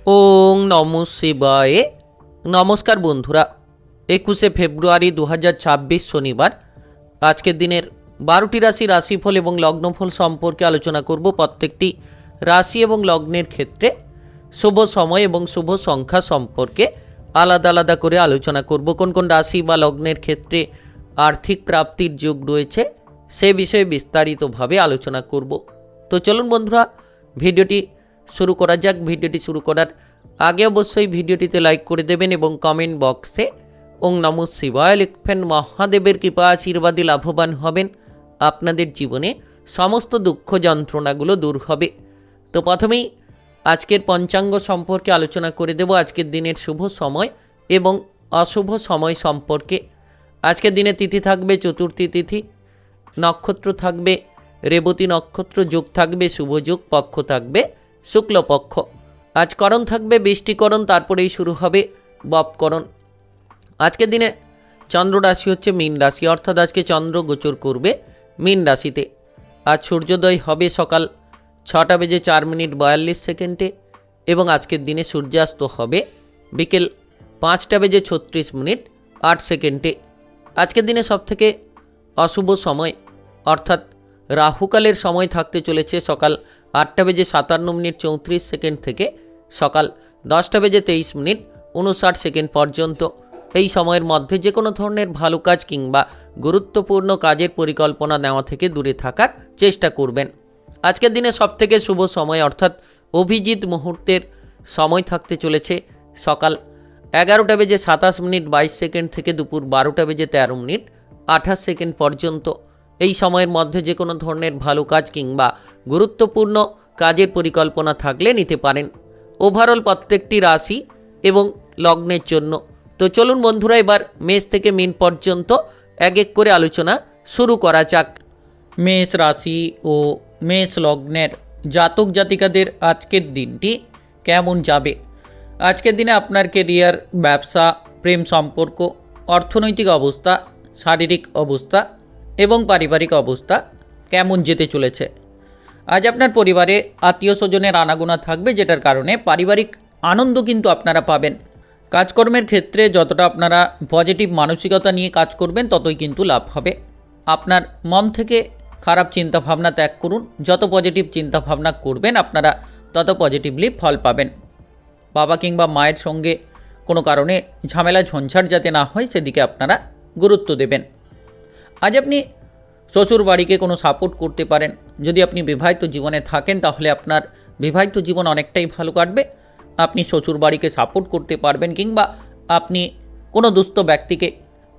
ওং নমঃ শিবায়। নমস্কার বন্ধুরা, 21শে ফেব্রুয়ারি 2026 শনিবার। আজকের দিনের 12টি রাশিফল এবং লগ্নফল সম্পর্কে আলোচনা করব। প্রত্যেকটি রাশি এবং লগ্নের ক্ষেত্রে শুভ সময় এবং শুভ সংখ্যা সম্পর্কে আলাদা আলাদা করে আলোচনা করব। কোন কোন রাশি বা লগ্নের ক্ষেত্রে আর্থিক প্রাপ্তির যোগ রয়েছে সে বিষয়ে বিস্তারিতভাবে আলোচনা করব। তো চলুন বন্ধুরা, ভিডিওটি শুরু করা যাক। ভিডিওটি শুরু করার আগে অবশ্যই ভিডিওটিতে লাইক করে দেবেন এবং কমেন্ট বক্সে ওং নমঃ শিবায় লিখবেন। মহাদেবের কৃপা আশীর্বাদে লাভবান হবেন, আপনাদের জীবনে সমস্ত দুঃখ যন্ত্রণাগুলো দূর হবে। তো প্রথমেই আজকের পঞ্চাঙ্গ সম্পর্কে আলোচনা করে দেব, আজকের দিনের শুভ সময় এবং অশুভ সময় সম্পর্কে। আজকের দিনে তিথি থাকবে চতুর্থী তিথি, নক্ষত্র থাকবে রেবতী নক্ষত্র, যোগ থাকবে শুভ যোগ, পক্ষ থাকবে শুক্লপক্ষ। আজ করণ থাকবে বৃষ্টিকরণ, তারপরেই শুরু হবে বপকরণ। আজকের দিনে চন্দ্র রাশি হচ্ছে মীন রাশি, অর্থাৎ আজকে চন্দ্র গোচর করবে মীন রাশিতে। আজ সূর্যোদয় হবে সকাল 6:04:42 এবং আজকের দিনে সূর্যাস্ত হবে বিকেল 5:36:08। আজকের দিনে সবথেকে অশুভ সময় অর্থাৎ রাহুকালের সময় থাকতে চলেছে সকাল 8:57:34 থেকে সকাল 10:23:59 পর্যন্ত। এই সময়ের মধ্যে যে কোনো ধরনের ভালো কাজ কিংবা গুরুত্বপূর্ণ কাজের পরিকল্পনা নেওয়া থেকে দূরে থাকার চেষ্টা করবেন। আজকের দিনে সবথেকে শুভ সময় অর্থাৎ অভিজিৎ মুহূর্তের সময় থাকতে চলেছে সকাল 11:27:22 থেকে দুপুর 12:13:28 পর্যন্ত। এই সময়ের মধ্যে যে কোনো ধরনের ভালো কাজ কিংবা গুরুত্বপূর্ণ কাজের পরিকল্পনা থাকলে নিতে পারেন। ওভারঅল প্রত্যেকটি রাশি এবং লগ্নের জন্য। তো চলুন বন্ধুরা, এবার মেষ থেকে মীন পর্যন্ত এক এক করে আলোচনা শুরু করা যাক। মেষ রাশি ও মেষ লগ্নের জাতক জাতিকাদের আজকের দিনটি কেমন যাবে? আজকের দিনে আপনার কেরিয়ার, ব্যবসা, প্রেম সম্পর্ক, অর্থনৈতিক অবস্থা, শারীরিক অবস্থা এবং পারিবারিক অবস্থা কেমন যেতে চলেছে? আজ আপনার পরিবারে আত্মীয় স্বজনের আনাগোনা থাকবে, যেটার কারণে পারিবারিক আনন্দ কিন্তু আপনারা পাবেন। কাজকর্মের ক্ষেত্রে যতটা আপনারা পজিটিভ মানসিকতা নিয়ে কাজ করবেন ততই কিন্তু লাভ হবে। আপনার মন থেকে খারাপ চিন্তাভাবনা ত্যাগ করুন। যত পজিটিভ চিন্তাভাবনা করবেন আপনারা তত পজিটিভলি ফল পাবেন। বাবা কিংবা মায়ের সঙ্গে কোনো কারণে ঝামেলা ঝঞ্ঝাট যাতে না হয় সেদিকে আপনারা গুরুত্ব দেবেন। আজ আপনি শ্বশুর বাড়িকে কোনো সাপোর্ট করতে পারেন। যদি আপনি বিবাহিত জীবনে থাকেন তাহলে আপনার বিবাহিত জীবন অনেকটাই ভালো কাটবে। আপনি শ্বশুর বাড়িকে সাপোর্ট করতে পারবেন কিংবা আপনি কোনো দুস্থ ব্যক্তিকে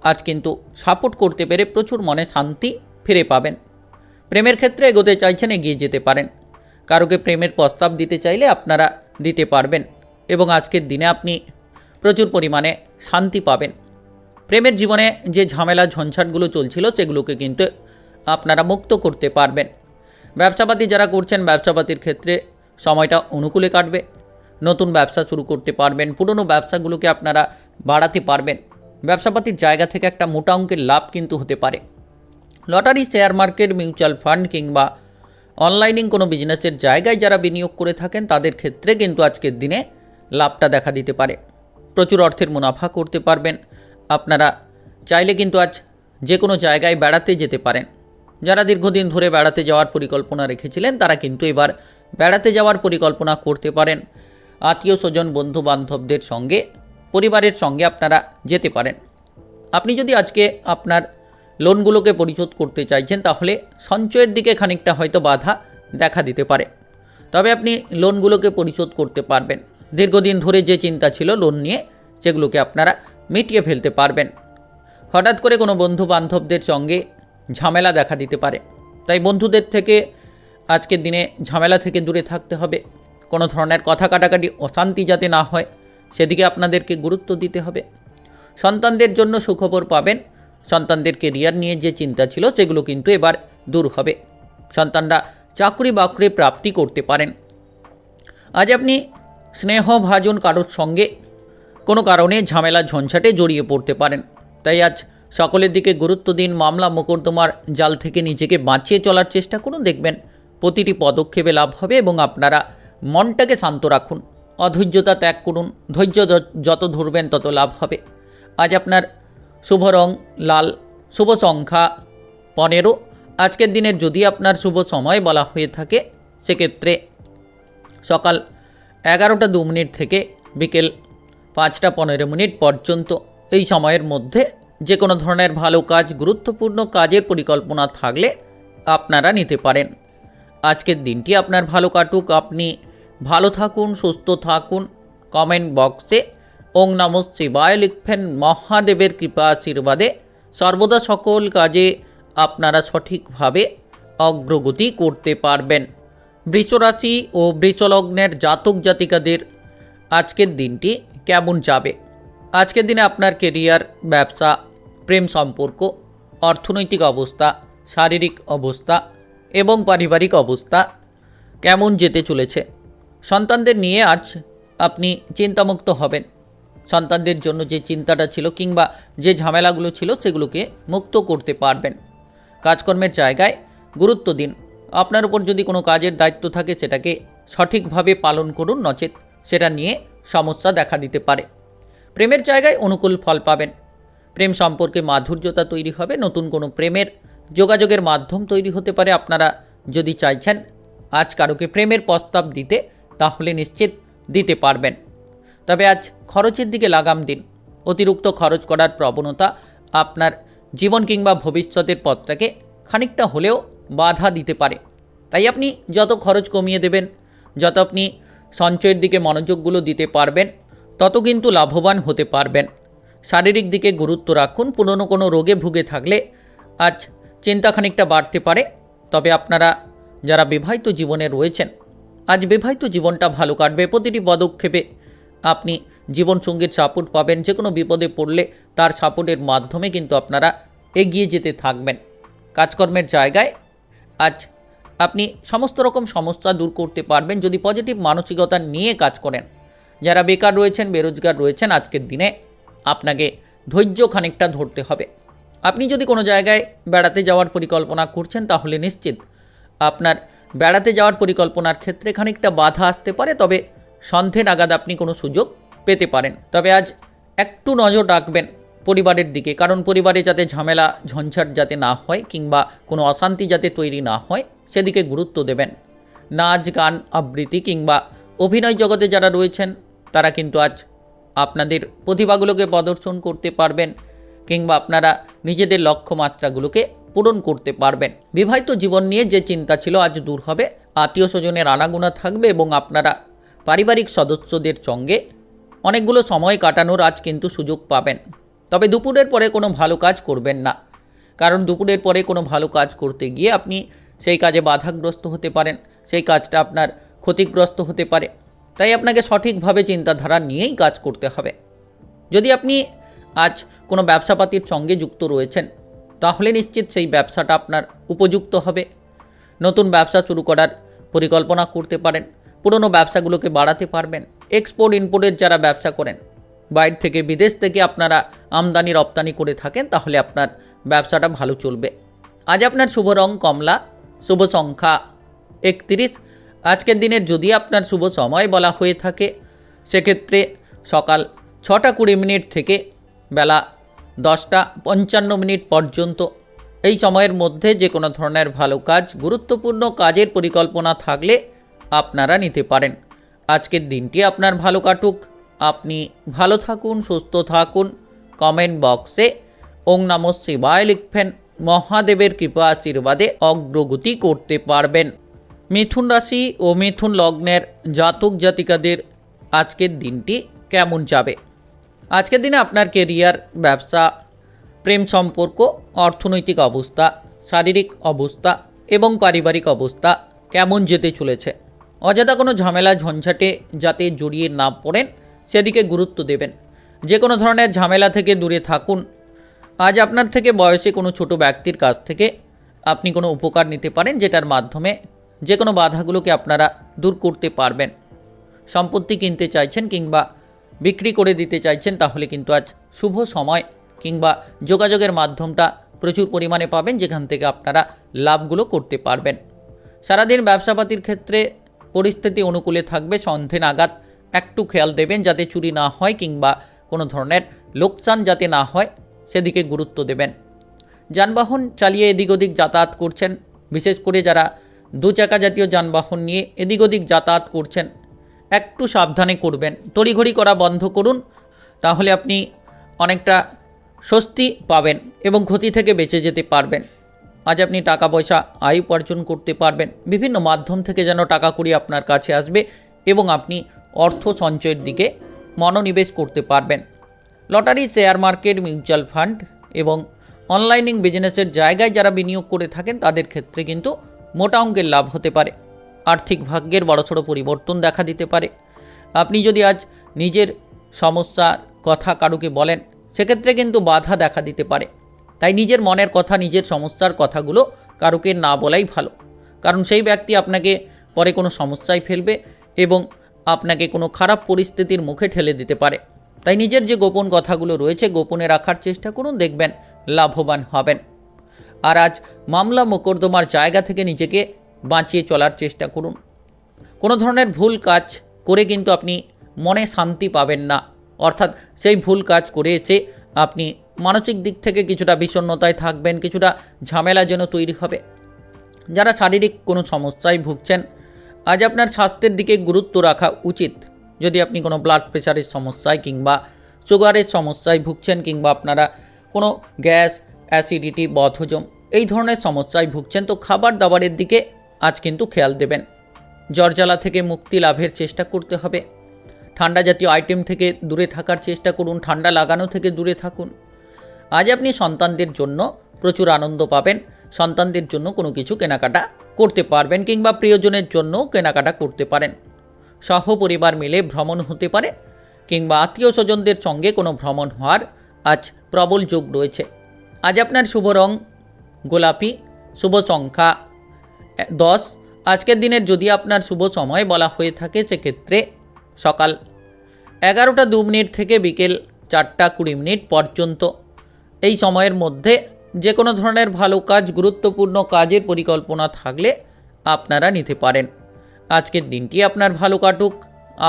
আজ কিন্তু সাপোর্ট করতে পেরে প্রচুর মনে শান্তি ফিরে পাবেন। প্রেমের ক্ষেত্রে এগোতে চাইছেন, এগিয়ে যেতে পারেন। কারোকে প্রেমের প্রস্তাব দিতে চাইলে আপনারা দিতে পারবেন এবং আজকের দিনে আপনি প্রচুর পরিমাণে শান্তি পাবেন। প্রেমের জীবনে যে ঝামেলা ঝঞ্ঝাটগুলো চলছিল সেগুলোকে কিন্তু আপনারা মুক্ত করতে পারবেন। ব্যবসাপাতি যারা করছেন, ব্যবসাপাতির ক্ষেত্রে সময়টা অনুকূলে কাটবে। নতুন ব্যবসা শুরু করতে পারবেন, পুরনো ব্যবসাগুলোকে আপনারা বাড়াতে পারবেন। ব্যবসাপাতির জায়গা থেকে একটা মোটা অঙ্কের লাভ কিন্তু হতে পারে। Lottery, share market, mutual fund কিংবা অনলাইনিং কোনো বিজনেসের জায়গায় যারা বিনিয়োগ করে থাকেন তাদের ক্ষেত্রে কিন্তু আজকের দিনে লাভটা দেখা দিতে পারে। প্রচুর অর্থের মুনাফা করতে পারবেন। আপনারা চাইলে কিন্তু আজ যে কোনো জায়গায় বেড়াতে যেতে পারেন। যারা দীর্ঘদিন ধরে বেড়াতে যাওয়ার পরিকল্পনা রেখেছিলেন তারা কিন্তু এবার বেড়াতে যাওয়ার পরিকল্পনা করতে পারেন। আত্মীয় স্বজন, বন্ধু বান্ধবদের সঙ্গে, পরিবারের সঙ্গে আপনারা যেতে পারেন। আপনি যদি আজকে আপনার লোনগুলোকে পরিশোধ করতে চাইছেন তাহলে সঞ্চয়ের দিকে খানিকটা হয়তো বাধা দেখা দিতে পারে, তবে আপনি লোনগুলোকে পরিশোধ করতে পারবেন। দীর্ঘদিন ধরে যে চিন্তা ছিল লোন নিয়ে, সেগুলোকে আপনারা মিটিয়ে ফেলতে পারবেন। হঠাৎ করে কোনো বন্ধু বান্ধবদের সঙ্গে ঝামেলা দেখা দিতে পারে, তাই বন্ধুদের থেকে আজকের দিনে ঝামেলা থেকে দূরে থাকতে হবে। কোনো ধরনের কথা কাটাকাটি, অশান্তি যাতে না হয় সেদিকে আপনাদেরকে গুরুত্ব দিতে হবে। সন্তানদের জন্য সুখবর পাবেন। সন্তানদের কেরিয়ার নিয়ে যে চিন্তা ছিল সেগুলো কিন্তু এবার দূর হবে। সন্তানরা চাকরি বাকরি প্রাপ্তি করতে পারেন। আজ আপনি স্নেহভাজন কারোর সঙ্গে কোনো কারণে ঝামেলা ঝঞ্ঝাটে জড়িয়ে পড়তে পারেন, তাই আজ সকলের দিকে গুরুত্ব দিন। মামলা মোকদ্দমার জাল থেকে নিজেকে বাঁচিয়ে চলার চেষ্টা করুন, দেখবেন প্রতিটি পদক্ষেপে লাভ হবে এবং আপনারা মনটাকে শান্ত রাখুন। অধৈর্যতা ত্যাগ করুন। ধৈর্য যত ধরবেন তত লাভ হবে। আজ আপনার শুভ রং লাল, শুভ সংখ্যা 15। আজকের দিনের যদি আপনার শুভ সময় বলা হয়ে থাকে সেক্ষেত্রে সকাল 11টা 2 মিনিট থেকে বিকেল 5টা 15 মিনিট পর্যন্ত। এই সময়ের মধ্যে যে কোনো ধরনের ভালো কাজ, গুরুত্বপূর্ণ কাজের পরিকল্পনা থাকলে আপনারা নিতে পারেন। আজকের দিনটি আপনার ভালো কাটুক, আপনি ভালো থাকুন, সুস্থ থাকুন। কমেন্ট বক্সে ওং নমঃ শিবায় লিখবেন। মহাদেবের কৃপা আশীর্বাদে সর্বদা সকল কাজে আপনারা সঠিকভাবে অগ্রগতি করতে পারবেন। বৃষরাশি ও বৃষলগ্নের জাতক জাতিকাদের আজকের দিনটি কেমন যাবে? আজকের দিনে আপনার কেরিয়ার, ব্যবসা, প্রেম সম্পর্ক, অর্থনৈতিক অবস্থা, শারীরিক অবস্থা এবং পারিবারিক অবস্থা কেমন যেতে চলেছে? সন্তানদের নিয়ে আজ আপনি চিন্তামুক্ত হবেন। সন্তানদের জন্য যে চিন্তাটা ছিল কিংবা যে ঝামেলাগুলো ছিল সেগুলোকে মুক্ত করতে পারবেন। কাজকর্মের জায়গায় গুরুত্ব দিন। আপনার উপর যদি কোনো কাজের দায়িত্ব থাকে সেটাকে সঠিকভাবে পালন করুন, নচেত সেটা নিয়ে সমস্যা দেখা দিতে পারে। প্রেমের জায়গায় অনুকূল ফল পাবেন। প্রেম সম্পর্কে মাধুর্যতা তৈরি হবে। নতুন কোনো প্রেমের যোগাযোগের মাধ্যম তৈরি হতে পারে। আপনারা যদি চাইছেন আজ কারোকে প্রেমের প্রস্তাব দিতে, তাহলে নিশ্চিত দিতে পারবেন। তবে আজ খরচের দিকে লাগাম দিন। অতিরিক্ত খরচ করার প্রবণতা আপনার জীবন কিংবা ভবিষ্যতের পথটাকে খানিকটা হলেও বাধা দিতে পারে। তাই আপনি যত খরচ কমিয়ে দেবেন, যত আপনি সঞ্চয়ের দিকে মনোযোগগুলো দিতে পারবেন, তত কিন্তু লাভবান হতে পারবেন। শারীরিক দিকে গুরুত্ব রাখুন। পুরনো কোনো রোগে ভুগে থাকলে আজ চিন্তা খানিকটা বাড়তে পারে। তবে আপনারা যারা বিবাহিত জীবনে রয়েছেন, আজ বিবাহিত জীবনটা ভালো কাটবে। প্রতিটি পদক্ষেপে আপনি জীবনসঙ্গীর সাপোর্ট পাবেন। যে কোনো বিপদে পড়লে তার সাপোর্টের মাধ্যমে কিন্তু আপনারা এগিয়ে যেতে থাকবেন। কাজকর্মের জায়গায় আজ আপনি সমস্ত রকম সমস্যা দূর করতে পারবেন যদি পজিটিভ মানসিকতা নিয়ে কাজ করেন। যারা বেকার রয়েছেন, বেরোজগার রয়েছেন, আজকের দিনে আপনাকে ধৈর্য খানিকটা ধরতে হবে। আপনি যদি কোনো জায়গায় বেড়াতে যাওয়ার পরিকল্পনা করছেন, তাহলে নিশ্চিত আপনার বেড়াতে যাওয়ার পরিকল্পনার ক্ষেত্রে খানিকটা বাধা আসতে পারে। তবে সন্ধে নাগাদ আপনি কোনো সুযোগ পেতে পারেন। তবে আজ একটু নজর রাখবেন পরিবারের দিকে, কারণ পরিবারে যাতে ঝামেলা ঝঞ্ঝাট যাতে না হয় কিংবা কোনো অশান্তি যাতে তৈরি না হয় সেদিকে গুরুত্ব দেবেন। নাচ, গান, আবৃত্তি কিংবা অভিনয় জগতে যারা রয়েছেন তারা কিন্তু আজ আপনাদের প্রতিভাগুলোকে প্রদর্শন করতে পারবেন কিংবা আপনারা নিজেদের লক্ষ্যমাত্রাগুলোকে পূরণ করতে পারবেন। বিবাহিত জীবন নিয়ে যে চিন্তা ছিল আজ দূর হবে। আত্মীয় স্বজনের আনাগোনা থাকবে এবং আপনারা পারিবারিক সদস্যদের সঙ্গে অনেকগুলো সময় কাটানোর আজ কিন্তু সুযোগ পাবেন। তবে দুপুরের পরে কোনো ভালো কাজ করবেন না, কারণ দুপুরের পরে কোনো ভালো কাজ করতে গিয়ে আপনি সেই কাজে বাধাগ্রস্ত হতে পারেন, সেই কাজটা আপনার ক্ষতিগ্রস্ত হতে পারে। তাই আপনাকে সঠিকভাবে চিন্তাধারা নিয়েই কাজ করতে হবে। যদি আপনি আজ কোনো ব্যবসাপাতির সঙ্গে যুক্ত রয়েছেন, তাহলে নিশ্চিত সেই ব্যবসাটা আপনার উপযুক্ত হবে। নতুন ব্যবসা শুরু করার পরিকল্পনা করতে পারেন। পুরনো ব্যবসাগুলোকে বাড়াতে পারবেন। এক্সপোর্ট ইম্পোর্টের যারা ব্যবসা করেন, বাইরে থেকে বিদেশ থেকে আপনারা আমদানি রপ্তানি করে থাকেন, তাহলে আপনার ব্যবসাটা ভালো চলবে। আজ আপনার শুভ রং কমলা, শুভ সংখ্যা 31। আজকের দিনের যদি আপনার শুভ সময় বলা হয়ে থাকে সেক্ষেত্রে সকাল 6টা 20 মিনিট থেকে বেলা 10টা 55 মিনিট পর্যন্ত। এই সময়ের মধ্যে যে কোনো ধরনের ভালো কাজ, গুরুত্বপূর্ণ কাজের পরিকল্পনা থাকলে আপনারা নিতে পারেন। আজকের দিনটি আপনার ভালো কাটুক, আপনি ভালো থাকুন, সুস্থ থাকুন। কমেন্ট বক্সে ওং নমঃ শিবায় লিখবেন। মহাদেবের কৃপা আশীর্বাদে অগ্রগতি করতে পারবেন। মিথুন রাশি ও মিথুন লগ্নের জাতক জাতিকাদের আজকের দিনটি কেমন যাবে? আজকের দিনে আপনার কেরিয়ার, ব্যবসা, প্রেম সম্পর্ক, অর্থনৈতিক অবস্থা, শারীরিক অবস্থা এবং পারিবারিক অবস্থা কেমন যেতে চলেছে? অযথা কোনো ঝামেলা ঝঞ্ঝাটে যাতে জড়িয়ে না পড়েন সেদিকে গুরুত্ব দেবেন। যে কোনো ধরনের ঝামেলা থেকে দূরে থাকুন। আজ আপনার থেকে বয়সে কোনো ছোট ব্যক্তির কাছ থেকে আপনি কোনো উপকার নিতে পারেন, যেটার মাধ্যমে যে কোনো বাধাগুলোকে আপনারা দূর করতে পারবেন। সম্পত্তি কিনতে চাইছেন কিংবা বিক্রি করে দিতে চাইছেন, তাহলে কিন্তু আজ শুভ সময় কিংবা যোগাযোগের মাধ্যমটা প্রচুর পরিমাণে পাবেন, যেখান থেকে আপনারা লাভগুলো করতে পারবেন। সারাদিন ব্যবসাপাতির ক্ষেত্রে পরিস্থিতি অনুকূলে থাকবে। সন্ধে নাগাদ একটু খেয়াল দেবেন যাতে চুরি না হয় কিংবা কোনো ধরনের লোকসান যাতে না হয় সেদিকে গুরুত্ব দেবেন। যানবাহন চালিয়ে এদিক ওদিক যাতায়াত করছেন, বিশেষ করে যারা দু চাকা জাতীয় যানবাহন নিয়ে এদিক ওদিক যাতায়াত করছেন, একটু সাবধানে করবেন। তড়িঘড়ি করা বন্ধ করুন, তাহলে আপনি অনেকটা স্বস্তি পাবেন এবং ক্ষতি থেকে বেঁচে যেতে পারবেন। আজ আপনি টাকা পয়সা আয় উপার্জন করতে পারবেন, বিভিন্ন মাধ্যম থেকে যেন টাকা কড়ি আপনার কাছে আসবে এবং আপনি অর্থ সঞ্চয়ের দিকে মনোনিবেশ করতে পারবেন। Lottery, share market, mutual fund এবং অনলাইনিং বিজনেসের জায়গায় যারা বিনিয়োগ করে থাকেন তাদের ক্ষেত্রে কিন্তু মোটা অঙ্কের লাভ হতে পারে। আর্থিক ভাগ্যের বড়সড় পরিবর্তন দেখা দিতে পারে। আপনি যদি আজ নিজের সমস্যার কথা কারুকে বলেন, সেক্ষেত্রে কিন্তু বাধা দেখা দিতে পারে। তাই নিজের মনের কথা, নিজের সমস্যার কথাগুলো কারুকে না বলাই ভালো, কারণ সেই ব্যক্তি আপনাকে পরে কোনো সমস্যায় ফেলবে এবং আপনাকে কোনো খারাপ পরিস্থিতির মুখে ঠেলে দিতে পারে। তাই নিজের যে গোপন কথাগুলো রয়েছে গোপনে রাখার চেষ্টা করুন, দেখবেন লাভবান হবেন। আর আজ মামলা মোকদ্দমার জায়গা থেকে নিজেকে বাঁচিয়ে চলার চেষ্টা করুন। কোনো ধরনের ভুল কাজ করে কিন্তু আপনি মনে শান্তি পাবেন না, অর্থাৎ সেই ভুল কাজ করে এসে আপনি মানসিক দিক থেকে কিছুটা বিষণ্ণতায় থাকবেন, কিছুটা ঝামেলা যেন তৈরি হবে। যারা শারীরিক কোনো সমস্যায় ভুগছেন, আজ আপনার স্বাস্থ্যের দিকে গুরুত্ব রাখা উচিত। যদি আপনি কোনো ব্লাড প্রেশারের সমস্যায় কিংবা সুগারের সমস্যায় ভুগছেন, কিংবা আপনারা কোনো গ্যাস, অ্যাসিডিটি, বদহজম এই ধরনের সমস্যায় ভুগছেন, তো খাবার দাবারের দিকে আজ কিন্তু খেয়াল দেবেন। জ্বরজ্বালা থেকে মুক্তি লাভের চেষ্টা করতে হবে। ঠান্ডা জাতীয় আইটেম থেকে দূরে থাকার চেষ্টা করুন, ঠান্ডা লাগানো থেকে দূরে থাকুন। আজ আপনি সন্তানদের জন্য প্রচুর আনন্দ পাবেন, সন্তানদের জন্য কোনো কিছু কেনাকাটা করতে পারবেন কিংবা প্রিয়জনের জন্য কেনাকাটা করতে পারেন। সহপরিবার মিলে ভ্রমণ হতে পারে কিংবা আত্মীয় স্বজনদের সঙ্গে কোনো ভ্রমণ হওয়ার আজ প্রবল যোগ রয়েছে। আজ আপনার শুভ রং গোলাপি, শুভ সংখ্যা 10। আজকের দিনের যদি আপনার শুভ সময় বলা হয়ে থাকে সেক্ষেত্রে সকাল 11টা 2 মিনিট থেকে বিকেল 4টা 20 মিনিট পর্যন্ত। এই সময়ের মধ্যে যে কোনো ধরনের ভালো কাজ, গুরুত্বপূর্ণ কাজের পরিকল্পনা থাকলে আপনারা নিতে পারেন। আজকের দিনটি আপনার ভালো কাটুক,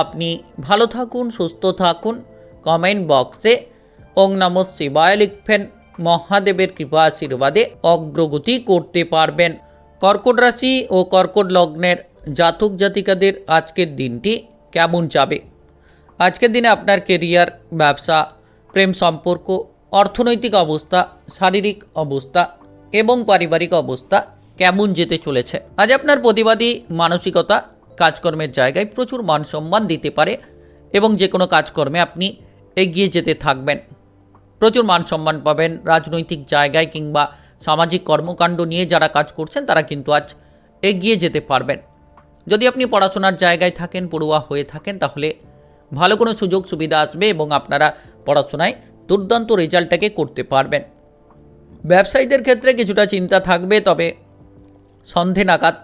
আপনি ভালো থাকুন, সুস্থ থাকুন। কমেন্ট বক্সে ওং নমঃ শিবায় লিখবেন, মহাদেবের কৃপা আশীর্বাদে অগ্রগতি করতে পারবেন। কর্কট রাশি ও কর্কট লগ্নের জাতক জাতিকাদের আজকের দিনটি কেমন যাবে? আজকের দিনে আপনার কেরিয়ার, ব্যবসা, প্রেম সম্পর্ক, অর্থনৈতিক অবস্থা, শারীরিক অবস্থা এবং পারিবারিক অবস্থা কেমন যেতে চলেছে? আজ আপনার প্রতিবাদী মানসিকতা কাজকর্মের জায়গায় প্রচুর মান সম্মান দিতে পারে এবং যে কোনো কাজকর্মে আপনি এগিয়ে যেতে থাকবেন। প্রচুর মান সম্মান পাবেন। রাজনৈতিক জায়গায় কিংবা সামাজিক কর্মকাণ্ড নিয়ে যারা কাজ করছেন তারা কিন্তু আজ এগিয়ে যেতে পারবেন। যদি আপনি পড়াশোনার জায়গায় থাকেন, পড়ুয়া হয়ে থাকেন, তাহলে ভালো কোনো সুযোগ সুবিধা আসবে এবং আপনারা পড়াশোনায় দুর্দান্ত রেজাল্টটাকে করতে পারবেন। ব্যবসায়ীদের ক্ষেত্রে কিছুটা চিন্তা থাকবে, তবে সন্ধে নাগাদ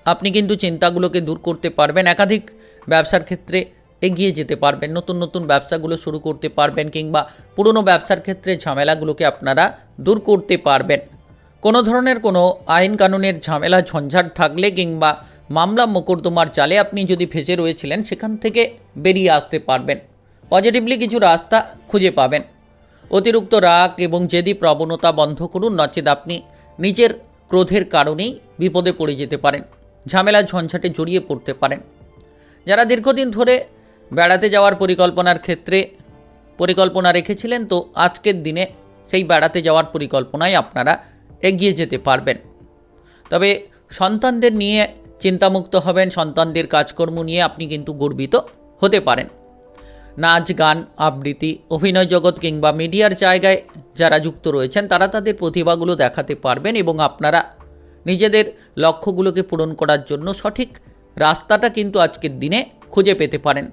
আপনি কিন্তু চিন্তাগুলোকে দূর করতে পারবেন। একাধিক ব্যবসার ক্ষেত্রে এগিয়ে যেতে পারবেন, নতুন নতুন ব্যবসাগুলো শুরু করতে পারবেন কিংবা পুরনো ব্যবসার ক্ষেত্রে ঝামেলাগুলোকে আপনারা দূর করতে পারবেন। কোনো ধরনের কোনো আইন কানুনের ঝামেলা ঝঞ্ঝাট থাকলে কিংবা মামলা মোকদ্দমার জালে আপনি যদি ফেঁসে রয়েছিলেন, সেখান থেকে বেরিয়ে আসতে পারবেন। পজিটিভলি কিছু রাস্তা খুঁজে পাবেন। অতিরিক্ত রাগ এবং জেদি প্রবণতা বন্ধ করুন, নচেত আপনি নিজের ক্রোধের কারণেই বিপদে পড়ে যেতে পারেন, ঝামেলা ঝঞ্ঝাটে জড়িয়ে পড়তে পারেন। যারা দীর্ঘদিন ধরে বেড়াতে যাওয়ার পরিকল্পনা রেখেছিলেন, তো আজকের দিনে সেই বেড়াতে যাওয়ার পরিকল্পনায় আপনারা এগিয়ে যেতে পারবেন। তবে সন্তানদের নিয়ে চিন্তামুক্ত হবেন, সন্তানদের কাজকর্ম নিয়ে আপনি কিন্তু গর্বিত হতে পারেন। নাচ, গান, আবৃত্তি, অভিনয় জগৎ কিংবা মিডিয়ার জায়গায় যারা যুক্ত রয়েছেন তারা তাদের প্রতিভাগুলো দেখাতে পারবেন এবং আপনারা নিজেদের লক্ষ্যগুলোকে পূরণ করার জন্য সঠিক রাস্তাটা কিন্তু আজকের দিনে খুঁজে পেতে পারেন।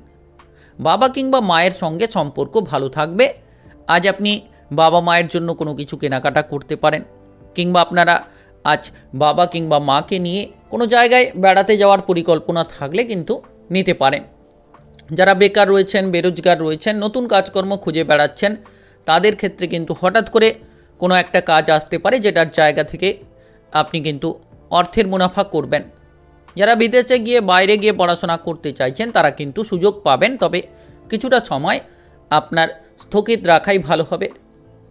বাবা কিংবা মায়ের সঙ্গে সম্পর্ক ভালো থাকবে। আজ আপনি বাবা মায়ের জন্য কোনো কিছু কেনাকাটা করতে পারেন কিংবা আপনারা আজ বাবা কিংবা মাকে নিয়ে কোনো জায়গায় বেড়াতে যাওয়ার পরিকল্পনা থাকলে কিন্তু নিতে পারেন। যারা বেকার রয়েছেন, বেরোজগার রয়েছেন, নতুন কাজকর্ম খুঁজে বেড়াচ্ছেন, তাদের ক্ষেত্রে কিন্তু হঠাৎ করে কোনো একটা কাজ আসতে পারে যেটার জায়গা থেকে আপনি কিন্তু অর্থের মুনাফা করবেন। যারা বিদেশে গিয়ে বাইরে গিয়ে পড়াশোনা করতে চাইছেন তারা কিন্তু সুযোগ পাবেন, তবে কিছুটা সময় আপনার স্থগিত রাখাই ভালো হবে।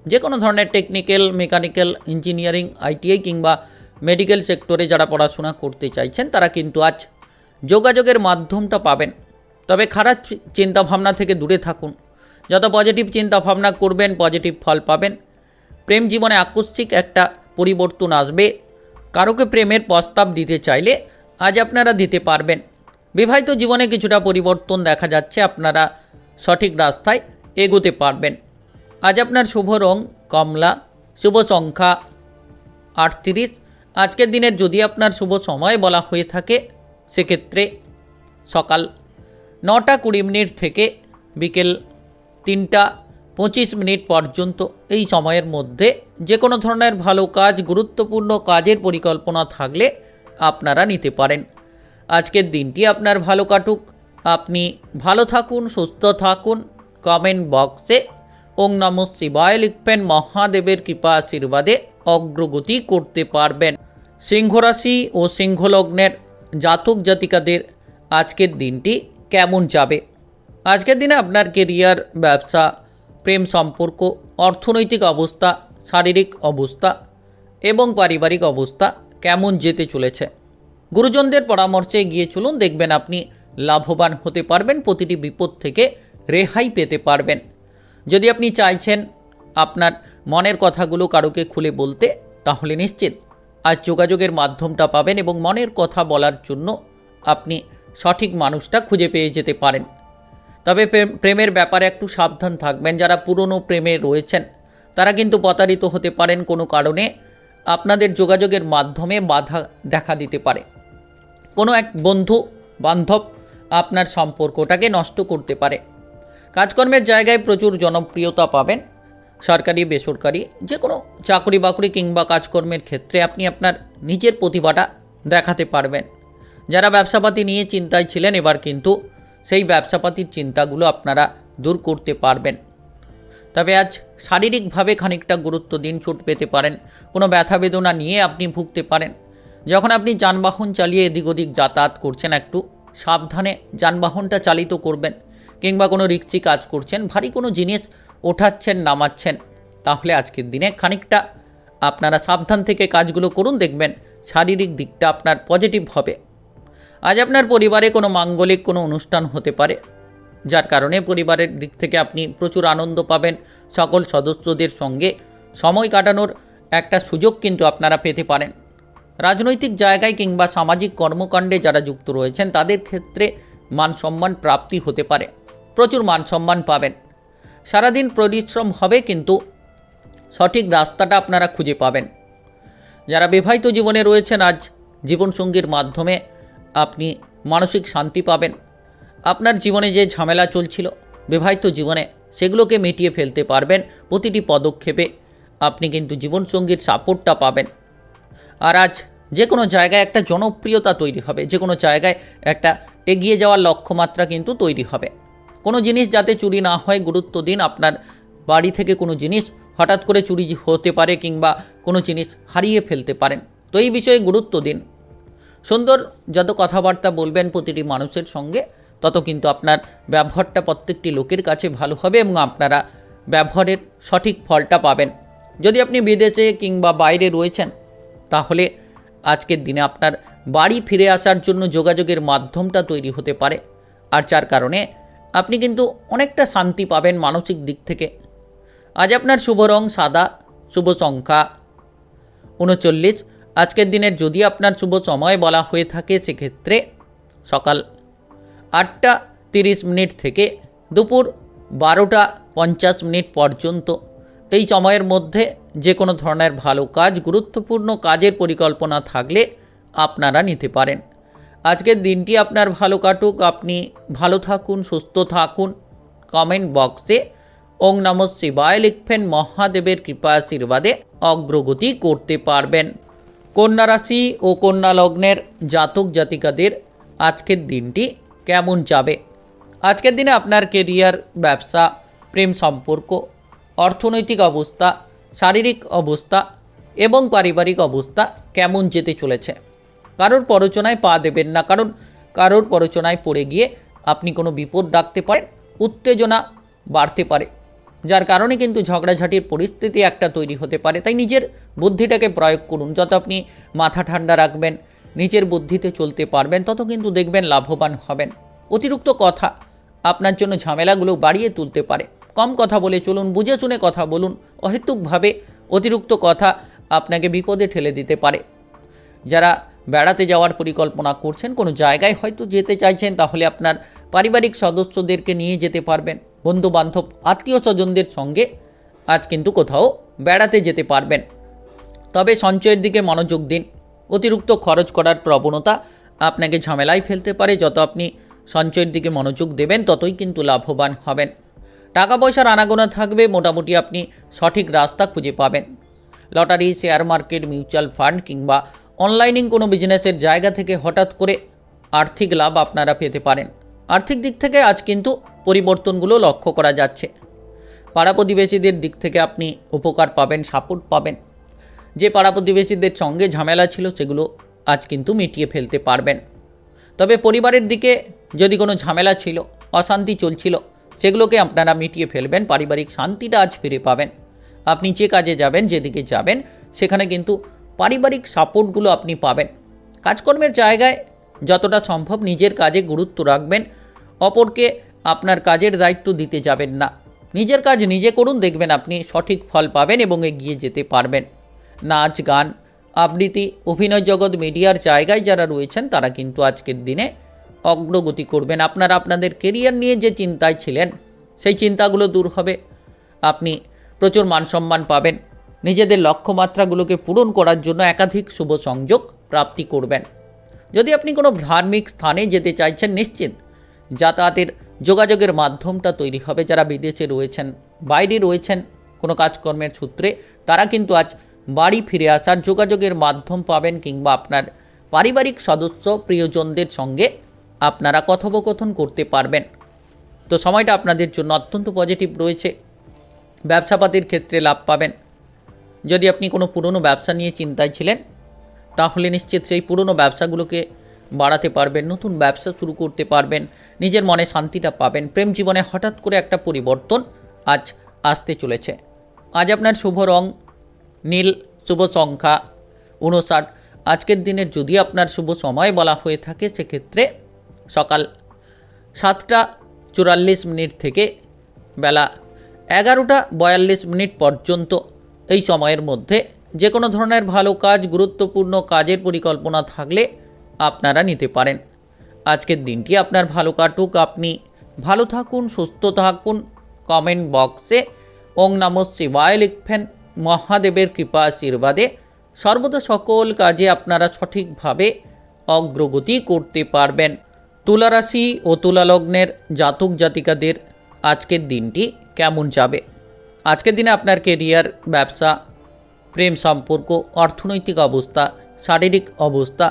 যে কোনো ধরনের টেকনিক্যাল, মেকানিক্যাল, ইঞ্জিনিয়ারিং, আইটিআই কিংবা মেডিকেল সেক্টরে যারা পড়াশোনা করতে চাইছেন তারা কিন্তু আজ যোগাযোগের মাধ্যমটা পাবেন। তবে খারাপ চিন্তাভাবনা থেকে দূরে থাকুন। যত পজিটিভ চিন্তাভাবনা করবেন পজিটিভ ফল পাবেন। প্রেম জীবনে আকস্মিক একটা পরিবর্তন আসবে। কারোকে প্রেমের প্রস্তাব দিতে চাইলে আজ আপনারা দিতে পারবেন। বিবাহিত জীবনে কিছুটা পরিবর্তন দেখা যাচ্ছে, আপনারা সঠিক রাস্তায় এগোতে পারবেন। আজ আপনার শুভ রং কমলা, শুভ সংখ্যা 38। আজকের দিনের যদি আপনার শুভ সময় বলা হয়ে থাকে সেক্ষেত্রে সকাল 9:20 থেকে বিকেল 3:25 পর্যন্ত। এই সময়ের মধ্যে যে কোনো ধরনের ভালো কাজ, গুরুত্বপূর্ণ কাজের পরিকল্পনা থাকলে আপনারা নিতে পারেন। আজকের দিনটি আপনার ভালো কাটুক। আপনি ভালো থাকুন, সুস্থ থাকুন। কমেন্ট বক্সে ওং নমঃ শিবায় লিখবেন। মহাদেবের কৃপা আশীর্বাদে অগ্রগতি করতে পারবেন। সিংহ রাশি ও সিংহ লগ্নের জাতক জাতিকাদের আজকের দিনটি কেমন যাবে? আজকের দিনে আপনার কেরিয়ার, ব্যবসা, প্রেম সম্পর্ক, অর্থনৈতিক অবস্থা, শারীরিক অবস্থা এবং পারিবারিক অবস্থা কেমন যেতে চলেছে? গুরুজনদের পরামর্শে এগিয়ে চলুন, দেখবেন আপনি লাভবান হতে পারবেন, প্রতিটি বিপদ থেকে রেহাই পেতে পারবেন। যদি আপনি চাইছেন আপনার মনের কথাগুলো কারোকে খুলে বলতে, তাহলে নিশ্চিত আজ যোগাযোগের মাধ্যমটা পাবেন এবং মনের কথা বলার জন্য আপনি সঠিক মানুষটা খুঁজে পেয়ে যেতে পারেন। তবে প্রেমের ব্যাপারে একটু সাবধান থাকবেন। যারা পুরনো প্রেমে রয়েছেন তারা কিন্তু প্রতারিত হতে পারেন। কোনো কারণে আপনাদের যোগাযোগের মাধ্যমে বাধা দেখা দিতে পারে। কোনো এক বন্ধু বান্ধব আপনার সম্পর্কটাকে নষ্ট করতে পারে। কাজকর্মের জায়গায় প্রচুর জনপ্রিয়তা পাবেন। সরকারি, বেসরকারি যে কোনো চাকরি বাকরি কিংবা কাজকর্মের ক্ষেত্রে আপনি আপনার নিজের প্রতিভাটা দেখাতে পারবেন। যারা ব্যবসাপাতি নিয়ে চিন্তায় ছিলেন, এবার কিন্তু সেই ব্যবসাপাতির চিন্তাগুলো আপনারা দূর করতে পারবেন। তবে আজ শারীরিকভাবে খানিকটা গুরুত্ব দিন, ছুট পেতে পারেন। কোনো ব্যথা বেদনা নিয়ে আপনি ভুগতে পারেন। যখন আপনি যানবাহন চালিয়ে এদিক ওদিক যাতায়াত করছেন, একটু সাবধানে যানবাহনটা চালিত করবেন। কিংবা কোনো রিক্সি কাজ করছেন, ভারী কোনো জিনিস ওঠাচ্ছেন, নামাচ্ছেন, তাহলে আজকের দিনে খানিকটা আপনারা সাবধান থেকে কাজগুলো করুন, দেখবেন শারীরিক দিকটা আপনার পজিটিভ হবে। আজ আপনার পরিবারে কোনো মাঙ্গলিক কোনো অনুষ্ঠান হতে পারে, যার কারণে পরিবারের দিক থেকে আপনি প্রচুর আনন্দ পাবেন। সকল সদস্যদের সঙ্গে সময় কাটানোর একটা সুযোগ কিন্তু আপনারা পেতে পারেন। রাজনৈতিক জায়গায় কিংবা সামাজিক কর্মকাণ্ডে যারা যুক্ত রয়েছেন তাদের ক্ষেত্রে মান সম্মান প্রাপ্তি হতে পারে। প্রচুর মান সম্মান পাবেন। সারাদিন পরিশ্রম হবে, কিন্তু সঠিক রাস্তাটা আপনারা খুঁজে পাবেন। যারা বিবাহিত জীবনে রয়েছেন, আজ জীবনসঙ্গীর মাধ্যমে আপনি মানসিক শান্তি পাবেন। আপনার জীবনে যে ঝামেলা চলছিল বিবাহিত জীবনে, সেগুলোকে মিটিয়ে ফেলতে পারবেন। প্রতিটি পদক্ষেপে আপনি কিন্তু জীবনসঙ্গীর সাপোর্টটা পাবেন। আর আজ যে কোনো জায়গায় একটা জনপ্রিয়তা তৈরি হবে, যে কোনো জায়গায় একটা এগিয়ে যাওয়ার লক্ষ্যমাত্রা কিন্তু তৈরি হবে। কোনো জিনিস যাতে চুরি না হয় গুরুত্ব দিন। আপনার বাড়ি থেকে কোনো জিনিস হঠাৎ করে চুরি হতে পারে কিংবা কোনো জিনিস হারিয়ে ফেলতে পারেন, তো এই বিষয়ে গুরুত্ব দিন। সুন্দর যত কথাবার্তা বলবেন প্রতিটি মানুষের সঙ্গে, তত কিন্তু আপনার ব্যবহারটা প্রত্যেকটি লোকের কাছে ভালো হবে এবং আপনারা ব্যবহারের সঠিক ফলটা পাবেন। যদি আপনি বিদেশে কিংবা বাইরে রয়েছেন, তাহলে আজকের দিনে আপনার বাড়ি ফিরে আসার জন্য যোগাযোগের মাধ্যমটা তৈরি হতে পারে। আর যার কারণে আপনি কিন্তু অনেকটা শান্তি পাবেন মানসিক দিক থেকে। আজ আপনার শুভ রং সাদা, শুভ সংখ্যা 39। আজকের দিনের যদি আপনার শুভ সময় বলা হয়ে থাকে সেক্ষেত্রে সকাল 8:30 থেকে দুপুর 12:50 পর্যন্ত। এই সময়ের মধ্যে যে কোনো ধরনের ভালো কাজ, গুরুত্বপূর্ণ কাজের পরিকল্পনা থাকলে আপনারা নিতে পারেন। আজকের দিনটি আপনার ভালো কাটুক। আপনি ভালো থাকুন, সুস্থ থাকুন। কমেন্ট বক্সে ওং নমঃ শিবায় লিখবেন। মহাদেবের কৃপা আশীর্বাদে অগ্রগতি করতে পারবেন। কন্যা রাশি ও কন্যা লগ্নের জাতক জাতিকাদের আজকের দিনটি কেমন যাবে? আজকের দিনে আপনার কেরিয়ার, ব্যবসা, প্রেম সম্পর্ক, অর্থনৈতিক অবস্থা, শারীরিক অবস্থা এবং পারিবারিক অবস্থা কেমন যেতে চলেছে? কারোর প্ররোচনায় পা দেবেন না, কারণ কারোর প্ররোচনায় পড়ে গিয়ে আপনি কোনো বিপদ ডাকতে পারেন, উত্তেজনা বাড়তে পারে, যার কারণে কিন্তু ঝগড়াঝাটির পরিস্থিতি একটা তৈরি হতে পারে। তাই নিজের বুদ্ধিটাকে প্রয়োগ করুন। যত আপনি মাথা ঠান্ডা রাখবেন, নিজের বুদ্ধিতে চলতে পারবেন, তত কিন্তু দেখবেন লাভবান হবেন। অতিরিক্ত কথা আপনার জন্য ঝামেলাগুলো বাড়িয়ে তুলতে পারে। কম কথা বলে চলুন, বুঝে শুনে কথা বলুন। অহেতুকভাবে অতিরিক্ত কথা আপনাকে বিপদে ঠেলে দিতে পারে। যারা বেড়াতে যাওয়ার পরিকল্পনা করছেন, কোনো জায়গায় হয়তো যেতে চাইছেন, তাহলে আপনার পারিবারিক সদস্যদেরকে নিয়ে যেতে পারবেন। বন্ধু বান্ধব, আত্মীয় স্বজনদের সঙ্গে আজ কিন্তু কোথাও বেড়াতে যেতে পারবেন। তবে সঞ্চয়ের দিকে মনোযোগ দিন। অতিরিক্ত খরচ করার প্রবণতা আপনাকে ঝামেলায় ফেলতে পারে। যত আপনি সঞ্চয়ের দিকে মনোযোগ দেবেন, ততই কিন্তু লাভবান হবেন। টাকা পয়সার আনাগোনা থাকবে, মোটামুটি আপনি সঠিক রাস্তা খুঁজে পাবেন। Lottery, share market, mutual fund কিংবা অনলাইনিং কোনো বিজনেসের জায়গা থেকে হঠাৎ করে আর্থিক লাভ আপনারা পেতে পারেন। আর্থিক দিক থেকে আজ কিন্তু পরিবর্তনগুলো লক্ষ্য করা যাচ্ছে। পাড়া প্রতিবেশীদের দিক থেকে আপনি উপকার পাবেন, সাপোর্ট পাবেন। যে পাড়া প্রতিবেশীদের সঙ্গে ঝামেলা ছিল, সেগুলো আজ কিন্তু মিটিয়ে ফেলতে পারবেন। তবে পরিবারের দিকে যদি কোনো ঝামেলা ছিল, অশান্তি চলছিল, সেগুলোকে আপনারা মিটিয়ে ফেলবেন। পারিবারিক শান্তিটা আজ ফিরে পাবেন। আপনি যে কাজে যাবেন, যেদিকে যাবেন, সেখানে কিন্তু পারিবারিক সাপোর্টগুলো আপনি পাবেন। কাজকর্মের জায়গায় যতটা সম্ভব নিজের কাজে গুরুত্ব রাখবেন, অপরকে আপনার কাজের দায়িত্ব দিতে যাবেন না। নিজের কাজ নিজে করুন, দেখবেন আপনি সঠিক ফল পাবেন এবং এগিয়ে যেতে পারবেন। নাচ, গান, আবৃত্তি, অভিনয় জগৎ, মিডিয়ার জায়গায় যারা রয়েছেন, তারা কিন্তু আজকের দিনে অগ্রগতি করবেন। আপনারা আপনাদের কেরিয়ার নিয়ে যে চিন্তায় ছিলেন, সেই চিন্তাগুলো দূর হবে। আপনি প্রচুর মানসম্মান পাবেন। নিজেদের লক্ষ্যমাত্রাগুলোকে পূরণ করার জন্য একাধিক শুভ সংযোগ প্রাপ্তি করবেন। যদি আপনি কোনো ধার্মিক স্থানে যেতে চাইছেন, নিশ্চিত যাতায়াতের যোগাযোগের মাধ্যমটা তৈরি হবে। যারা বিদেশে রয়েছেন, বাইরে রয়েছেন কোনো কাজকর্মের সূত্রে, তারা কিন্তু আজ বাড়ি ফিরে আসার যোগাযোগের মাধ্যম পাবেন, কিংবা আপনার পারিবারিক সদস্য প্রিয়জনদের সঙ্গে আপনারা কথোপকথন করতে পারবেন। তো সময়টা আপনাদের জন্য অত্যন্ত পজিটিভ রয়েছে। ব্যবসাপাতির ক্ষেত্রে লাভ পাবেন। যদি আপনি কোনো পুরনো ব্যবসা নিয়ে চিন্তায় ছিলেন, তাহলে নিশ্চিত সেই পুরনো ব্যবসাগুলোকে বাড়াতে পারবেন, নতুন ব্যবসা শুরু করতে পারবেন, নিজের মনে শান্তিটা পাবেন। প্রেম জীবনে হঠাৎ করে একটা পরিবর্তন আজ আসতে চলেছে। আজ আপনার শুভ রং নীল, শুভ সংখ্যা 59। আজকের দিনের যদি আপনার শুভ সময় বলা হয়ে থাকে, সেক্ষেত্রে সকাল 7টা 44 থেকে বেলা 11টা 42 পর্যন্ত। এই সময়ের মধ্যে যে কোনো ধরনের ভালো কাজ, গুরুত্বপূর্ণ কাজের পরিকল্পনা থাকলে আপনারা নিতে পারেন। আজকের দিনটি আপনার ভালো কাটুক, আপনি ভালো থাকুন, সুস্থ থাকুন। কমেন্ট বক্সে ওং নমঃ শিবায় লিখবেন। মহাদেবের কৃপা আশীর্বাদে সর্বদা সকল কাজে আপনারা সঠিকভাবে অগ্রগতি করতে পারবেন। তুলা রাশি ও তুলা লগ্নের জাতক জাতিকাদের আজকের দিনটি কেমন যাবে? আজকের দিনে আপনার কেরিয়ার, ব্যবসা, প্রেম সম্পর্ক, অর্থনৈতিক অবস্থা, শারীরিক অবস্থা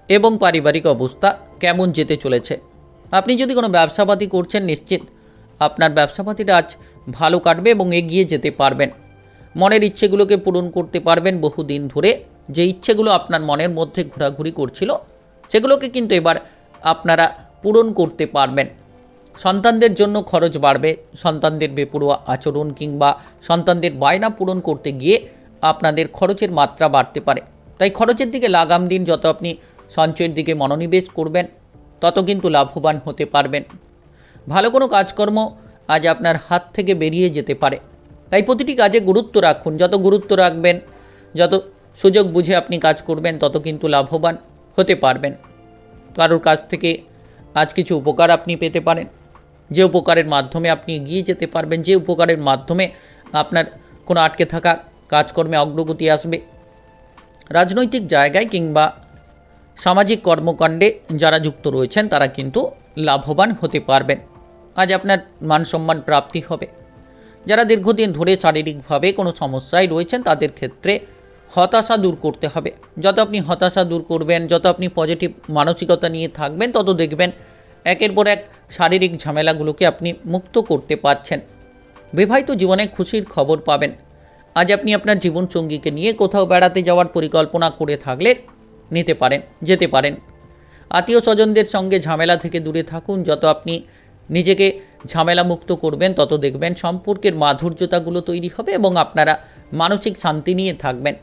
এবং পারিবারিক অবস্থা কেমন যেতে চলেছে? আপনি যদি কোনো ব্যবসাপাতি করছেন, নিশ্চিত আপনার ব্যবসাপাতিটা আজ ভালো কাটবে এবং এগিয়ে যেতে পারবেন। মনের ইচ্ছেগুলোকে পূরণ করতে পারবেন। বহুদিন ধরে যে ইচ্ছেগুলো আপনার মনের মধ্যে ঘোরাঘুরি করছিল, সেগুলোকে কিন্তু এবার আপনারা পূরণ করতে পারবেন। সন্তানদের জন্য খরচ বাড়বে। সন্তানদের বেপরোয়া আচরণ কিংবা সন্তানদের বায়না পূরণ করতে গিয়ে আপনাদের খরচের মাত্রা বাড়তে পারে। তাই খরচের দিকে লাগাম দিন। যত আপনি সঞ্চয়ের দিকে মনোনিবেশ করবেন, তত কিন্তু লাভবান হতে পারবেন। ভালো কোনো কাজকর্ম আজ আপনার হাত থেকে বেরিয়ে যেতে পারে। তাই প্রতিটি কাজে গুরুত্ব রাখুন। যত গুরুত্ব রাখবেন, যত সুযোগ বুঝে আপনি কাজ করবেন, তত কিন্তু লাভবান হতে পারবেন। কারোর কাছ থেকে আজ কিছু উপকার আপনি পেতে পারেন, যে উপকারের মাধ্যমে আপনি এগিয়ে যেতে পারবেন, যে উপকারের মাধ্যমে আপনার কোনো আটকে থাকা কাজকর্মে অগ্রগতি আসবে। রাজনৈতিক জায়গায় কিংবা সামাজিক কর্মকাণ্ডে যারা যুক্ত রয়েছেন, তারা কিন্তু লাভবান হতে পারবেন। আজ আপনার মান সম্মান প্রাপ্তি হবে। যারা দীর্ঘদিন ধরে শারীরিকভাবে কোনো সমস্যায় রয়েছেন, তাদের ক্ষেত্রে হতাশা দূর করতে হবে। যত আপনি হতাশা দূর করবেন, যত আপনি পজিটিভ মানসিকতা নিয়ে থাকবেন, তত দেখবেন একের পর এক শারীরিক ঝামেলাগুলোকে আপনি মুক্ত করতে পারছেন। বিবাহিত জীবনে খুশির খবর পাবেন। আজ আপনি আপনার জীবনসঙ্গীকে নিয়ে কোথাও বেড়াতে যাওয়ার পরিকল্পনা করে থাকলে নিতে পারেন, যেতে পারেন। আত্মীয় স্বজনদের সঙ্গে ঝামেলা থেকে দূরে থাকুন। যত আপনি নিজেকে ঝামেলা মুক্ত করবেন তত দেখবেন সম্পর্কের মাধুর্যতাগুলো তৈরি হবে এবং আপনারা মানসিক শান্তি নিয়ে থাকবেন।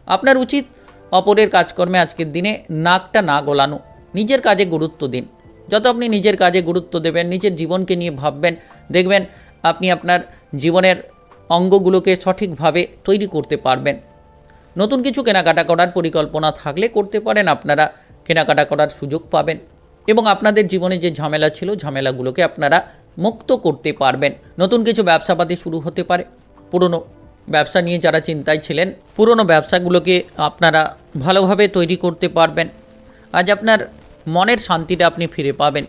আপনার উচিত অপরের কাজকর্মে আজকের দিনে নাকটা না গলানো, নিজের কাজে গুরুত্ব দিন। যত আপনি নিজের কাজে গুরুত্ব দেবেন, নিজের জীবনকে নিয়ে ভাববেন, দেখবেন আপনি আপনার জীবনের অঙ্গগুলোকে সঠিকভাবে তৈরি করতে পারবেন। নতুন কিছু কেনাকাটা করার পরিকল্পনা থাকলে করতে পারেন, আপনারা কেনাকাটা করার সুযোগ পাবেন এবং আপনাদের জীবনে যে ঝামেলা ছিল ঝামেলাগুলোকে আপনারা মুক্ত করতে পারবেন। নতুন কিছু ব্যবসাপাতি শুরু হতে পারে। পুরনো ব্যবসা নিয়ে যারা চিন্তায় ছিলেন, পুরনো ব্যবসাগুলোকে আপনারা ভালোভাবে তৈরি করতে পারবেন। আজ আপনার মনের শান্তিটা আপনি ফিরে পাবেন।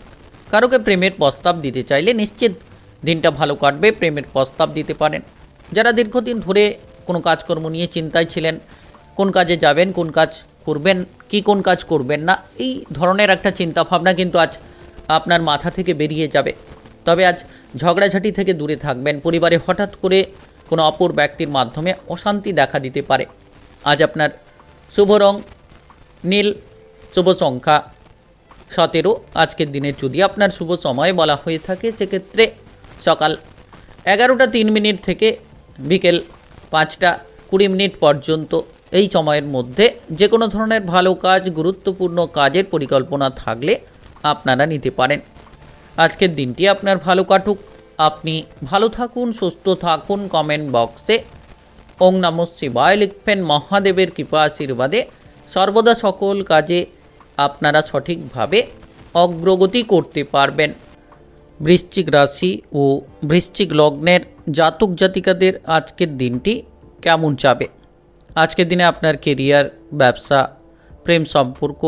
কারোকে প্রেমের প্রস্তাব দিতে চাইলে নিশ্চিত দিনটা ভালো কাটবে, প্রেমের প্রস্তাব দিতে পারেন। যারা দীর্ঘদিন ধরে কোনো কাজকর্ম নিয়ে চিন্তায় ছিলেন, কোন কাজে যাবেন, কোন কাজ করবেন, কোন কাজ করবেন না, এই ধরনের একটা চিন্তাভাবনা কিন্তু আজ আপনার মাথা থেকে বেরিয়ে যাবে। তবে আজ ঝগড়াঝাটি থেকে দূরে থাকবেন। পরিবারে হঠাৎ করে কোনো অপর ব্যক্তির মাধ্যমে অশান্তি দেখা দিতে পারে। আজ আপনার শুভ রং নীল, শুভ সংখ্যা 17। আজকের দিনের যদি আপনার শুভ সময় বলা হয়ে থাকে সেক্ষেত্রে সকাল 11:03 থেকে বিকেল 5:20 পর্যন্ত। এই সময়ের মধ্যে যে কোনো ধরনের ভালো কাজ, গুরুত্বপূর্ণ কাজের পরিকল্পনা থাকলে আপনারা নিতে পারেন। আজকের দিনটি আপনার ভালো কাটুক। আপনি ভালো থাকুন, সুস্থ থাকুন। কমেন্ট বক্সে ওং নমঃ শিবায় লিখবেন। মহাদেবের কৃপা আশীর্বাদে সর্বদা সকল কাজে আপনারা সঠিকভাবে অগ্রগতি করতে পারবেন। বৃশ্চিক রাশি ও বৃশ্চিক লগ্নের জাতক জাতিকাদের আজকের দিনটি কেমন যাবে? আজকের দিনে আপনার কেরিয়ার, ব্যবসা, প্রেম সম্পর্ক,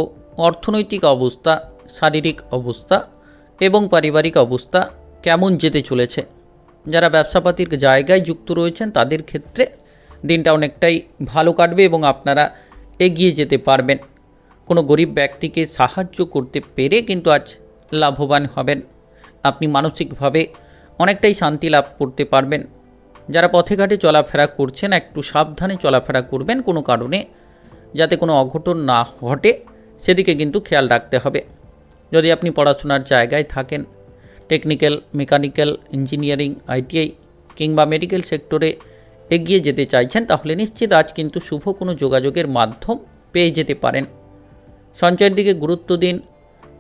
অর্থনৈতিক অবস্থা, শারীরিক অবস্থা এবং পারিবারিক অবস্থা কেমন যেতে চলেছে? যারা ব্যবসাপাতির জায়গায় যুক্ত রয়েছেন তাদের ক্ষেত্রে দিনটা অনেকটাই ভালো কাটবে এবং আপনারা এগিয়ে যেতে পারবেন। কোনো গরিব ব্যক্তিকে সাহায্য করতে পেরে কিন্তু আজ লাভবান হবেন। আপনি মানসিকভাবে অনেকটাই শান্তি লাভ করতে পারবেন। যারা পথে ঘাটে চলাফেরা করছেন একটু সাবধানে চলাফেরা করবেন, কোনো কারণে যাতে কোনো অঘটন না ঘটে সেদিকে কিন্তু খেয়াল রাখতে হবে। যদি আপনি পড়াশোনার জায়গায় থাকেন, টেকনিক্যাল, মেকানিক্যাল, ইঞ্জিনিয়ারিং, আইটিআই কিংবা মেডিকেল সেক্টরে এগিয়ে যেতে চাইছেন তাহলে নিশ্চিত আজ কিন্তু শুভ কোনো যোগাযোগের মাধ্যম পেয়ে যেতে পারেন। সঞ্চয়ের দিকে গুরুত্ব দিন,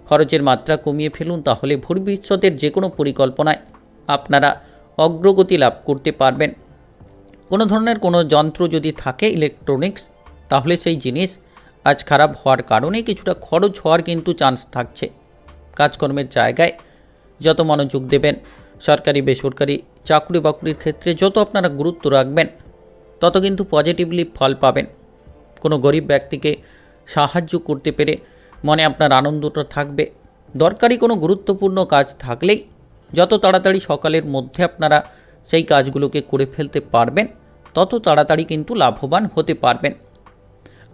খরচের মাত্রা কমিয়ে ফেলুন, তাহলে ভবিষ্যতের যে কোনো পরিকল্পনায় আপনারা অগ্রগতি লাভ করতে পারবেন। কোনো ধরনের কোনো যন্ত্র যদি থাকে ইলেকট্রনিক্স, তাহলে সেই জিনিস আজ খারাপ হওয়ার কারণে কিছুটা খরচ হওয়ার কিন্তু চান্স থাকছে। কাজকর্মের জায়গায় যত মনোযোগ দেবেন, সরকারি বেসরকারি চাকরি বাকরির ক্ষেত্রে যত আপনারা গুরুত্ব রাখবেন তত কিন্তু পজিটিভলি ফল পাবেন। কোনো গরিব ব্যক্তিকে সাহায্য করতে পেরে মনে আপনার আনন্দটা থাকবে। দরকারি কোনো গুরুত্বপূর্ণ কাজ থাকলেই যত তাড়াতাড়ি সকালের মধ্যে আপনারা সেই কাজগুলোকে করে ফেলতে পারবেন তত তাড়াতাড়ি কিন্তু লাভবান হতে পারবেন।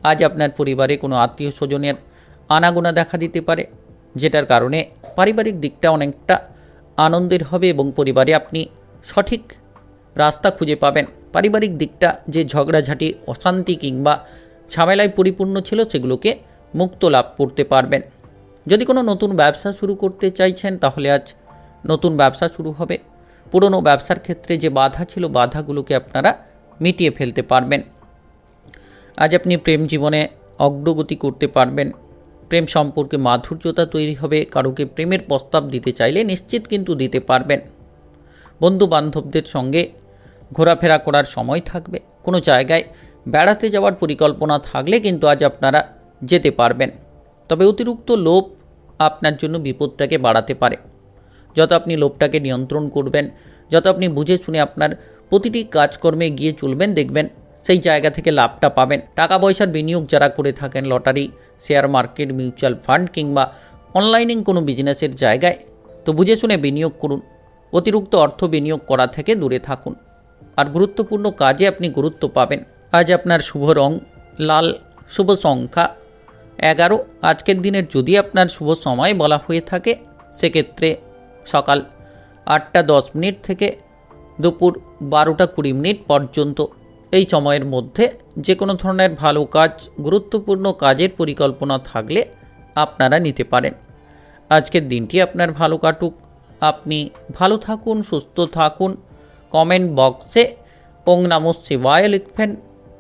আজ আপনার পরিবারে কোনো আত্মীয় স্বজনের আনাগোনা দেখা দিতে পারে, যেটার কারণে পারিবারিক দিকটা অনেকটা আনন্দের হবে এবং পরিবারে আপনি সঠিক রাস্তা খুঁজে পাবেন। পারিবারিক দিকটা যে ঝগড়াঝাটি, অশান্তি কিংবা ঝামেলায় পরিপূর্ণ ছিল সেগুলোকে মুক্ত লাভ করতে পারবেন। যদি কোনো নতুন ব্যবসা শুরু করতে চাইছেন তাহলে আজ নতুন ব্যবসা শুরু হবে। পুরনো ব্যবসার ক্ষেত্রে যে বাধা ছিল বাধাগুলোকে আপনারা মিটিয়ে ফেলতে পারবেন। আজ আপনি প্রেম জীবনে অগ্রগতি করতে পারবেন। প্রেম সম্পর্কে মাধুর্যতা তৈরি হবে। কারোকে প্রেমের প্রস্তাব দিতে চাইলে নিশ্চিত কিন্তু দিতে পারবেন। বন্ধু বান্ধবদের সঙ্গে ঘোরাফেরা করার সময় থাকবে। কোনো জায়গায় বেড়াতে যাওয়ার পরিকল্পনা থাকলে কিন্তু আজ আপনারা যেতে পারবেন। তবে অতিরিক্ত লোভ আপনার জন্য বিপদটাকে বাড়াতে পারে। যত আপনি লোভটাকে নিয়ন্ত্রণ করবেন, যত আপনি বুঝে শুনে আপনার প্রতিটি কাজকর্মে গিয়ে চলবেন, দেখবেন সেই জায়গা থেকে লাভটা পাবেন। টাকা পয়সার বিনিয়োগ যারা করে থাকেন, lottery, share market, mutual fund কিংবা অনলাইনে কোনো বিজনেসের জায়গায়, তো বুঝে শুনে বিনিয়োগ করুন। অতিরিক্ত অর্থ বিনিয়োগ করা থেকে দূরে থাকুন। আর গুরুত্বপূর্ণ কাজে আপনি গুরুত্ব পাবেন। আজ আপনার শুভ রং লাল, শুভ সংখ্যা 11। আজকের দিনের যদি আপনার শুভ সময় বলা হয়ে থাকে সেক্ষেত্রে সকাল 8:10 থেকে দুপুর 12:20 পর্যন্ত। এই সময়ের মধ্যে যে কোনো ধরনের ভালো কাজ, গুরুত্বপূর্ণ কাজের পরিকল্পনা থাকলে আপনারা নিতে পারেন। আজকের দিনটি আপনার ভালো কাটুক, আপনি ভালো থাকুন, সুস্থ থাকুন। কমেন্ট বক্সে ওং নমঃ শিবায় লিখবেন।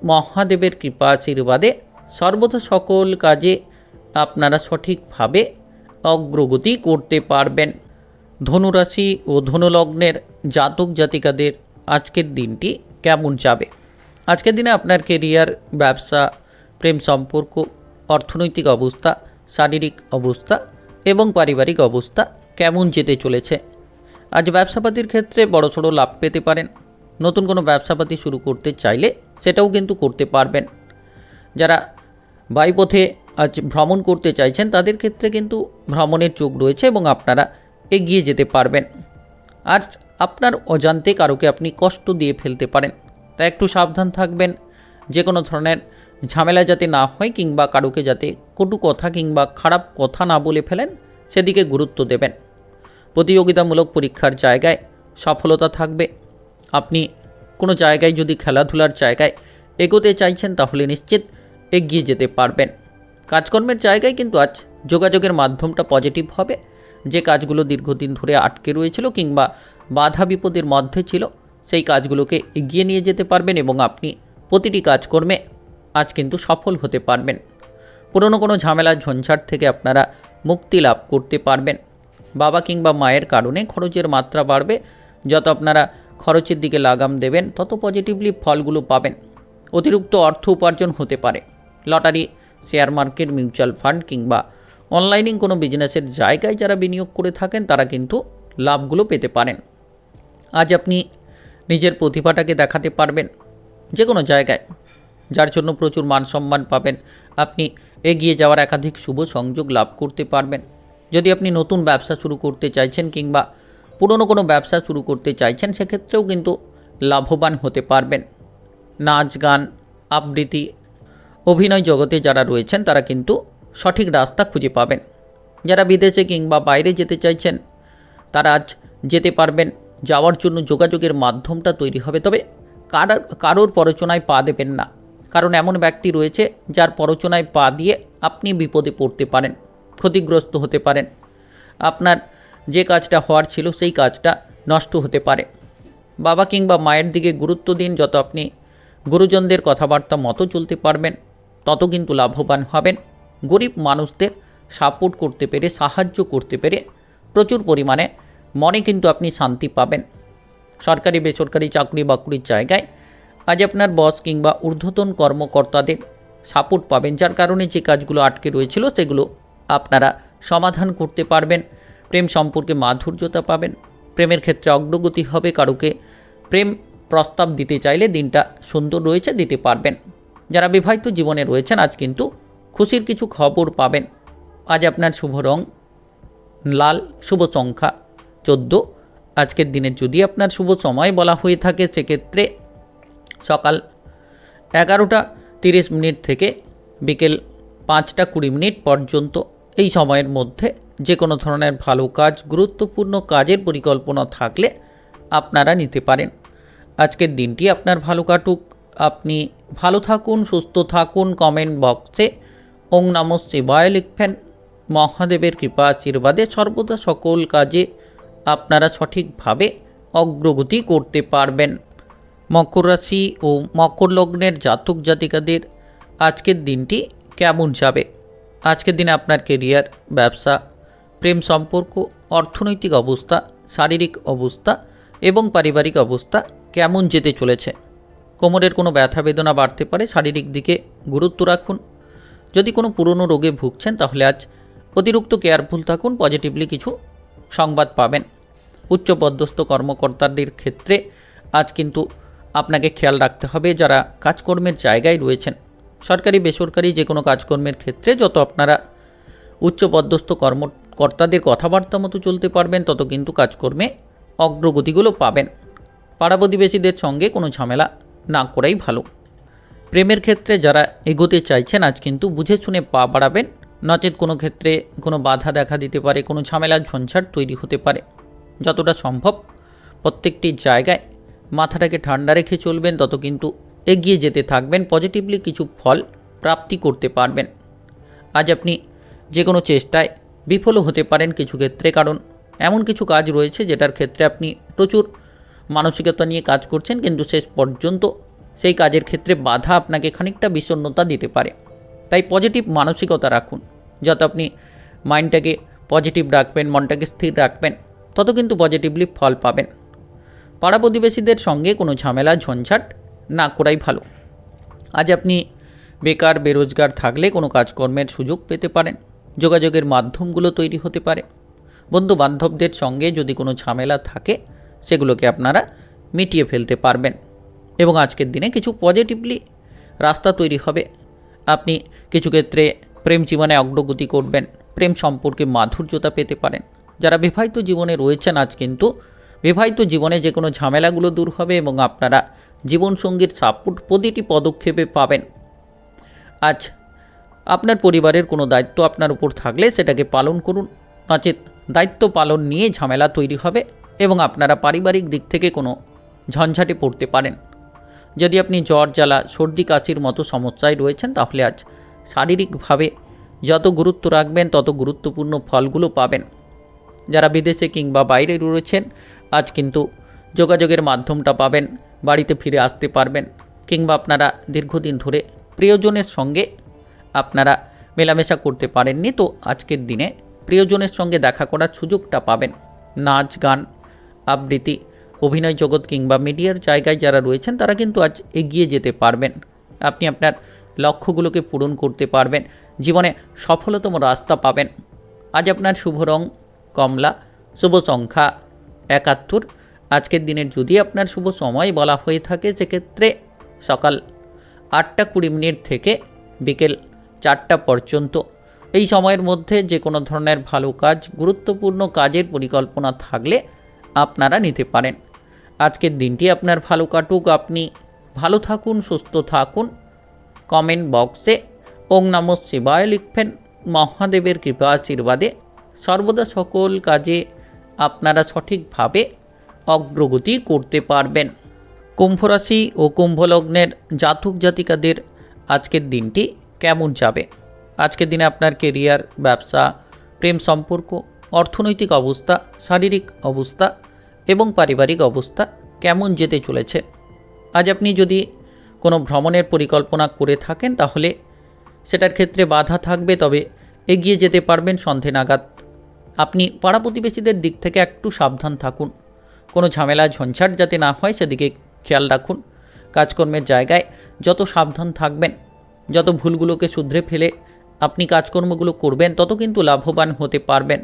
মহাদেবের কৃপা আশীর্বাদে সর্বদা সকল কাজে আপনারা সঠিকভাবে অগ্রগতি করতে পারবেন। ধনুরাশি ও ধনুলগ্নের জাতক জাতিকাদের আজকের দিনটি কেমন যাবে? আজকের দিনে আপনার কেরিয়ার, ব্যবসা, প্রেম সম্পর্ক, অর্থনৈতিক অবস্থা, শারীরিক অবস্থা এবং পারিবারিক অবস্থা কেমন যেতে চলেছে? আজ ব্যবসাপাতির ক্ষেত্রে বড়সড় লাভ পেতে পারেন। নতুন কোনো ব্যবসাপাতি শুরু করতে চাইলে সেটাও কিন্তু করতে পারবেন। যারা বায়ুপথে আজ ভ্রমণ করতে চাইছেন তাদের ক্ষেত্রে কিন্তু ভ্রমণের যোগ রয়েছে এবং আপনারা এগিয়ে যেতে পারবেন। আজ আপনার অজান্তে কারোকে আপনি কষ্ট দিয়ে ফেলতে পারেন, তাই একটু সাবধান থাকবেন। যে কোনো ধরনের ঝামেলা যাতে না হয় কিংবা কারোকে যাতে কটু কথা কিংবা খারাপ কথা না বলে ফেলেন সেদিকে গুরুত্ব দেবেন। প্রতিযোগিতামূলক পরীক্ষার জায়গায় সফলতা থাকবে। আপনি কোনো জায়গায় যদি খেলাধুলার জায়গায় এগোতে চাইছেন তাহলে নিশ্চিত এগিয়ে যেতে পারবেন। কাজকর্মের জায়গায় কিন্তু আজ যোগাযোগের মাধ্যমটা পজিটিভ হবে। যে কাজগুলো দীর্ঘদিন ধরে আটকে রয়েছিল কিংবা বাধা বিপদের মধ্যে ছিল সেই কাজগুলোকে এগিয়ে নিয়ে যেতে পারবেন এবং আপনি প্রতিটি কাজকর্মে আজ কিন্তু সফল হতে পারবেন। পুরনো কোনো ঝামেলা ঝঞ্ঝাট থেকে আপনারা মুক্তি লাভ করতে পারবেন। বাবা কিংবা মায়ের কারণে খরচের মাত্রা বাড়বে। যত আপনারা খরচের দিকে লাগাম দেবেন তত পজিটিভলি ফলগুলো পাবেন। অতিরিক্ত অর্থ উপার্জন হতে পারে। Lottery, share market, mutual fund কিংবা অনলাইনে কোনো বিজনেসের জায়গায় যারা বিনিয়োগ করে থাকেন তারা কিন্তু লাভগুলো পেতে পারেন। আজ আপনি নিজের প্রতিভাটাকে দেখাতে পারবেন যে কোনো জায়গায়, যার জন্য প্রচুর মান সম্মান পাবেন। আপনি এগিয়ে যাওয়ার একাধিক শুভ সংযোগ লাভ করতে পারবেন। যদি আপনি নতুন ব্যবসা শুরু করতে চাইছেন কিংবা পুরনো কোনো ব্যবসা শুরু করতে চাইছেন সেক্ষেত্রেও কিন্তু লাভবান হতে পারবেন। নাচ, গান, আবৃত্তি, অভিনয় জগতে যারা রয়েছেন তারা কিন্তু সঠিক রাস্তা খুঁজে পাবেন। যারা বিদেশে কিংবা বাইরে যেতে চাইছেন তারা আজ যেতে পারবেন। যাওয়ার জন্য যোগাযোগের মাধ্যমটা তৈরি হবে। তবে কারোর প্ররোচনায় পা দেবেন না, কারণ এমন ব্যক্তি রয়েছে যার প্ররোচনায় পা দিয়ে আপনি বিপদে পড়তে পারেন, ক্ষতিগ্রস্ত হতে পারেন। আপনার যে কাজটা হওয়ার ছিল সেই কাজটা নষ্ট হতে পারে। বাবা কিংবা মায়ের দিকে গুরুত্ব দিন। যত আপনি গুরুজনদের কথাবার্তা মতো চলতে পারবেন তত কিন্তু লাভবান হবেন। গরিব মানুষদের সাপোর্ট করতে পেরে, সাহায্য করতে পেরে প্রচুর পরিমাণে মনে কিন্তু আপনি শান্তি পাবেন। সরকারি বেসরকারি চাকরি বাকরির জায়গায় আজ আপনার বস কিংবা ঊর্ধ্বতন কর্মকর্তাদের সাপোর্ট পাবেন, যার কারণে যে কাজগুলো আটকে রয়েছিল সেগুলো আপনারা সমাধান করতে পারবেন। প্রেম সম্পর্কে মাধুর্যতা পাবেন। প্রেমের ক্ষেত্রে অগ্রগতি হবে। কারোকে প্রেম প্রস্তাব দিতে চাইলে দিনটা সুন্দর রয়েছে, দিতে পারবেন। যারা বিবাহিত জীবনে রয়েছেন আজ কিন্তু খুশির কিছু খবর পাবেন। আজ আপনার শুভ রং লাল, শুভ সংখ্যা 14। আজকের দিনে যদি আপনার শুভ সময় বলা হয়ে থাকে সেক্ষেত্রে সকাল 11:30 থেকে বিকেল 5:20 পর্যন্ত। এই সময়ের মধ্যে যে কোনো ধরনের ভালো কাজ, গুরুত্বপূর্ণ কাজের পরিকল্পনা থাকলে আপনারা নিতে পারেন। আজকের দিনটি আপনার ভালো কাটুক, আপনি ভালো থাকুন, সুস্থ থাকুন। কমেন্ট বক্সে ওং নমঃ শিবায় লিখবেন। মহাদেবের কৃপা আশীর্বাদে সর্বদা সকল কাজে আপনারা সঠিকভাবে অগ্রগতি করতে পারবেন। মকর রাশি ও মকর লগ্নের জাতক জাতিকাদের আজকের দিনটি কেমন যাবে? আজকের দিনে আপনার কেরিয়ার, ব্যবসা, প্রেম সম্পর্ক, অর্থনৈতিক অবস্থা, শারীরিক অবস্থা এবং পারিবারিক অবস্থা কেমন যেতে চলেছে? কোমরের কোনো ব্যথা বেদনা বাড়তে পারে, শারীরিক দিকে গুরুত্ব রাখুন। যদি কোনো পুরনো রোগে ভুগছেন তাহলে আজ অতিরিক্ত কেয়ারফুল থাকুন। পজিটিভলি কিছু সংবাদ পাবেন। উচ্চপদস্থ কর্মকর্তাদের ক্ষেত্রে আজ কিন্তু আপনাকে খেয়াল রাখতে হবে। যারা কাজকর্মের জায়গায় রয়েছেন, সরকারি বেসরকারি যে কোনো কাজকর্মের ক্ষেত্রে যত আপনারা উচ্চপদস্থ কর্মকর্তাদের কথাবার্তা মতো চলতে পারবেন তত কিন্তু কাজকর্মে অগ্রগতিগুলো পাবেন। পাড়া প্রতিবেশীদের সঙ্গে কোনো ঝামেলা না করাই ভালো। প্রেমের ক্ষেত্রে যারা এগোতে চাইছেন আজ কিন্তু বুঝে শুনে পা বাড়াবেন, নচেত কোনো ক্ষেত্রে কোনো বাধা দেখা দিতে পারে, কোনো ঝামেলার ঝঞ্ঝাট তৈরি হতে পারে। যতটা সম্ভব প্রত্যেকটি জায়গায় মাথাটাকে ঠান্ডা রেখে চলবেন তত কিন্তু এগিয়ে যেতে থাকবেন, পজিটিভলি কিছু ফল প্রাপ্তি করতে পারবেন। আজ আপনি যে কোনো চেষ্টায় বিফলও হতে পারেন কিছু ক্ষেত্রে, কারণ এমন কিছু কাজ রয়েছে যেটার ক্ষেত্রে আপনি প্রচুর মানসিকতা নিয়ে কাজ করছেন, কিন্তু শেষ পর্যন্ত সেই কাজের ক্ষেত্রে বাধা আপনাকে খানিকটা বিষণ্ণতা দিতে পারে। তাই পজিটিভ মানসিকতা রাখুন। যত আপনি মাইন্ডটাকে পজিটিভ রাখবেন, মনটাকে স্থির রাখবেন, তত কিন্তু পজিটিভলি ফল পাবেন। পাড়া প্রতিবেশীদের সঙ্গে কোনো ঝামেলা ঝঞ্ঝাট না করাই ভালো। আজ আপনি বেকার বেরোজগার থাকলে কোনো কাজকর্মের সুযোগ পেতে পারেন, যোগাযোগের মাধ্যমগুলো তৈরি হতে পারে। বন্ধু বান্ধবদের সঙ্গে যদি কোনো ঝামেলা থাকে সেগুলোকে আপনারা মিটিয়ে ফেলতে পারবেন এবং আজকের দিনে কিছু পজিটিভলি রাস্তা তৈরি হবে। আপনি কিছু ক্ষেত্রে প্রেম জীবনে অগ্রগতি করবেন, প্রেম সম্পর্কে মাধুর্যতা পেতে পারেন। যারা বিবাহিত জীবনে রয়েছেন আজ কিন্তু বিবাহিত জীবনে যে কোনো ঝামেলাগুলো দূর হবে এবং আপনারা জীবনসঙ্গীর সাপোর্ট প্রতিটি পদক্ষেপে পাবেন। আজ আপনার পরিবারের কোনো দায়িত্ব আপনার উপর থাকলে সেটাকে পালন করুন, নচেত দায়িত্ব পালন নিয়ে ঝামেলা তৈরি হবে এবং আপনারা পারিবারিক দিক থেকে কোনো ঝঞ্ঝাটে পড়তে পারেন। যদি আপনি জ্বর জ্বালা সর্দি কাশির মতো সমস্যায় রয়েছেন তাহলে আজ শারীরিকভাবে যত গুরুত্ব রাখবেন তত গুরুত্বপূর্ণ ফলগুলো পাবেন। যারা বিদেশে কিংবা বাইরে রয়েছেন আজ কিন্তু যোগাযোগের মাধ্যমটা পাবেন, বাড়িতে ফিরে আসতে পারবেন, কিংবা আপনারা দীর্ঘদিন ধরে প্রিয়জনের সঙ্গে আপনারা মেলামেশা করতে পারেননি, তো আজকের দিনে প্রিয়জনের সঙ্গে দেখা করার সুযোগটা পাবেন। নাচ গান আবৃত্তি অভিনয় জগৎ কিংবা মিডিয়ার জায়গায় যারা রয়েছেন তারা কিন্তু আজ এগিয়ে যেতে পারবেন। আপনি আপনার লক্ষ্যগুলোকে পূরণ করতে পারবেন, জীবনে সফলতম রাস্তা পাবেন। আজ আপনার শুভ রং কমলা, শুভ সংখ্যা ৭১। আজকের দিনের যদি আপনার শুভ সময় বলা হয়ে থাকে সেক্ষেত্রে সকাল ৮টা ২০ থেকে বিকেল ৪টা পর্যন্ত। এই সময়ের মধ্যে যে কোনো ধরনের ভালো কাজ, গুরুত্বপূর্ণ কাজের পরিকল্পনা থাকলে আপনারা নিতে পারেন। আজকের দিনটি আপনার ভালো কাটুক, আপনি ভালো থাকুন, সুস্থ থাকুন। কমেন্ট বক্সে ওং নমঃ শিবায় লিখবেন। মহাদেবের কৃপা আশীর্বাদে সর্বদা সকল কাজে আপনারা সঠিকভাবে অগ্রগতি করতে পারবেন। কুম্ভ রাশি ও কুম্ভ লগ্নের জাতক জাতিকাদের আজকের দিনটি কেমন যাবে? আজকের দিনে আপনার কেরিয়ার, ব্যবসা, প্রেম সম্পর্ক, অর্থনৈতিক অবস্থা, শারীরিক অবস্থা এবং পারিবারিক অবস্থা কেমন যেতে চলেছে? আজ আপনি যদি কোনো ভ্রমণের পরিকল্পনা করে থাকেন তাহলে সেটার ক্ষেত্রে বাধা থাকবে, তবে এগিয়ে যেতে পারবেন সন্ধে নাগাদ। আপনি পাড়া প্রতিবেশীদের দিক থেকে একটু সাবধান থাকুন, কোনো ঝামেলা ঝঞ্ঝাট যাতে না হয় সেদিকে খেয়াল রাখুন। কাজকর্মের জায়গায় যত সাবধান থাকবেন, যত ভুলগুলোকে শুধরে ফেলে আপনি কাজকর্মগুলো করবেন তত কিন্তু লাভবান হতে পারবেন।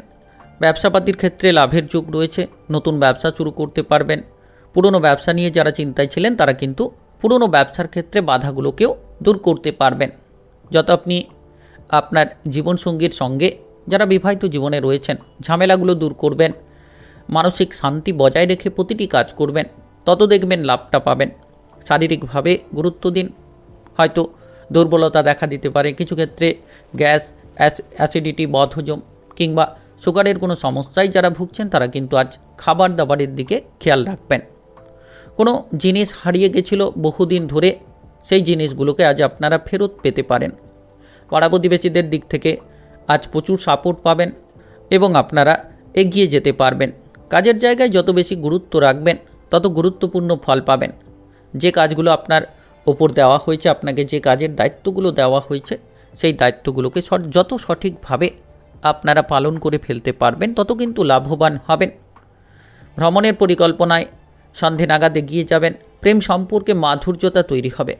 ব্যবসাপাতির ক্ষেত্রে লাভের যোগ রয়েছে, নতুন ব্যবসা শুরু করতে পারবেন। পুরনো ব্যবসা নিয়ে যারা চিন্তায় ছিলেন তারা কিন্তু পুরনো ব্যবসার ক্ষেত্রে বাধাগুলোকেও দূর করতে পারবেন। যত আপনি আপনার জীবনসঙ্গীর সঙ্গে যারা বিবাহিত জীবনে রয়েছেন ঝামেলাগুলো দূর করবেন, মানসিক শান্তি বজায় রেখে প্রতিটি কাজ করবেন, তত দেখবেন লাভটা পাবেন। শারীরিকভাবে গুরুত্ব দিন, হয়তো দুর্বলতা দেখা দিতে পারে, কিছু ক্ষেত্রে গ্যাস, অ্যাসিডিটি, বদহজম কিংবা সুগারের কোনো সমস্যায় যারা ভুগছেন তারা কিন্তু আজ খাবার দাবারের দিকে খেয়াল রাখবেন। কোনো জিনিস হারিয়ে গেছিল বহুদিন ধরে, সেই জিনিসগুলোকে আজ আপনারা ফেরত পেতে পারেন। পাড়া প্রতিবেশীদের দিক থেকে আজ প্রচুর সাপোর্ট পাবেন এবং আপনারা এগিয়ে যেতে পারবেন। কাজের জায়গায় যত বেশি গুরুত্ব রাখবেন তত গুরুত্বপূর্ণ ফল পাবেন। যে কাজগুলো আপনার ওপর দেওয়া হয়েছে, আপনাকে যে কাজের দায়িত্বগুলো দেওয়া হয়েছে সেই দায়িত্বগুলোকে যত সঠিকভাবে আপনারা পালন করে ফেলতে পারবেন তত কিন্তু লাভবান হবেন। ভ্রমণের পরিকল্পনায় সন্ধে নাগাদ এগিয়ে যাবেন। প্রেম সম্পর্কে মাধুর্যতা তৈরি হবে।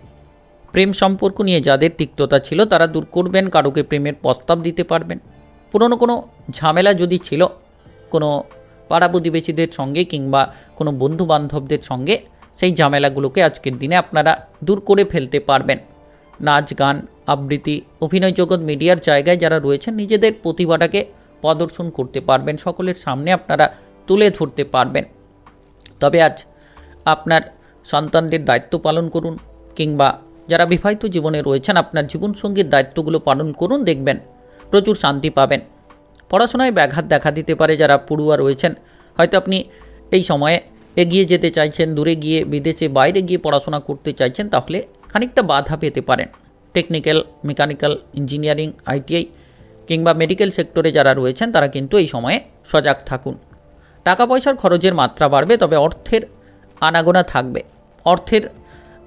প্রেম সম্পর্ক নিয়ে যাদের তিক্ততা ছিল তারা দূর করবেন, কারোকে প্রেমের প্রস্তাব দিতে পারবেন। পুরনো কোনো ঝামেলা যদি ছিল কোনো পাড়া প্রতিবেশীদের সঙ্গে কিংবা কোনো বন্ধু বান্ধবদের সঙ্গে, সেই ঝামেলাগুলোকে আজকের দিনে আপনারা দূর করে ফেলতে পারবেন। নাচ গান আবৃত্তি অভিনয় জগৎ মিডিয়ার জায়গায় যারা রয়েছেন নিজেদের প্রতিভাটাকে প্রদর্শন করতে পারবেন, সকলের সামনে আপনারা তুলে ধরতে পারবেন। তবে আজ আপনার সন্তানদের দায়িত্ব পালন করুন, কিংবা যারা বিবাহিত জীবনে রয়েছেন আপনার জীবনসঙ্গীর দায়িত্বগুলো পালন করুন, দেখবেন প্রচুর শান্তি পাবেন। পড়াশোনায় ব্যাঘাত দেখা দিতে পারে, যারা পড়ুয়া রয়েছেন হয়তো আপনি এই সময়ে এগিয়ে যেতে চাইছেন, দূরে গিয়ে বিদেশে বাইরে গিয়ে পড়াশোনা করতে চাইছেন, তাহলে খানিকটা বাধা পেতে পারেন। টেকনিক্যাল, মেকানিক্যাল, ইঞ্জিনিয়ারিং, আইটিআই কিংবা মেডিকেল সেক্টরে যারা রয়েছেন তারা কিন্তু এই সময়ে সজাগ থাকুন। টাকা পয়সার খরচের মাত্রা বাড়বে, তবে অর্থের আনাগোনা থাকবে। অর্থের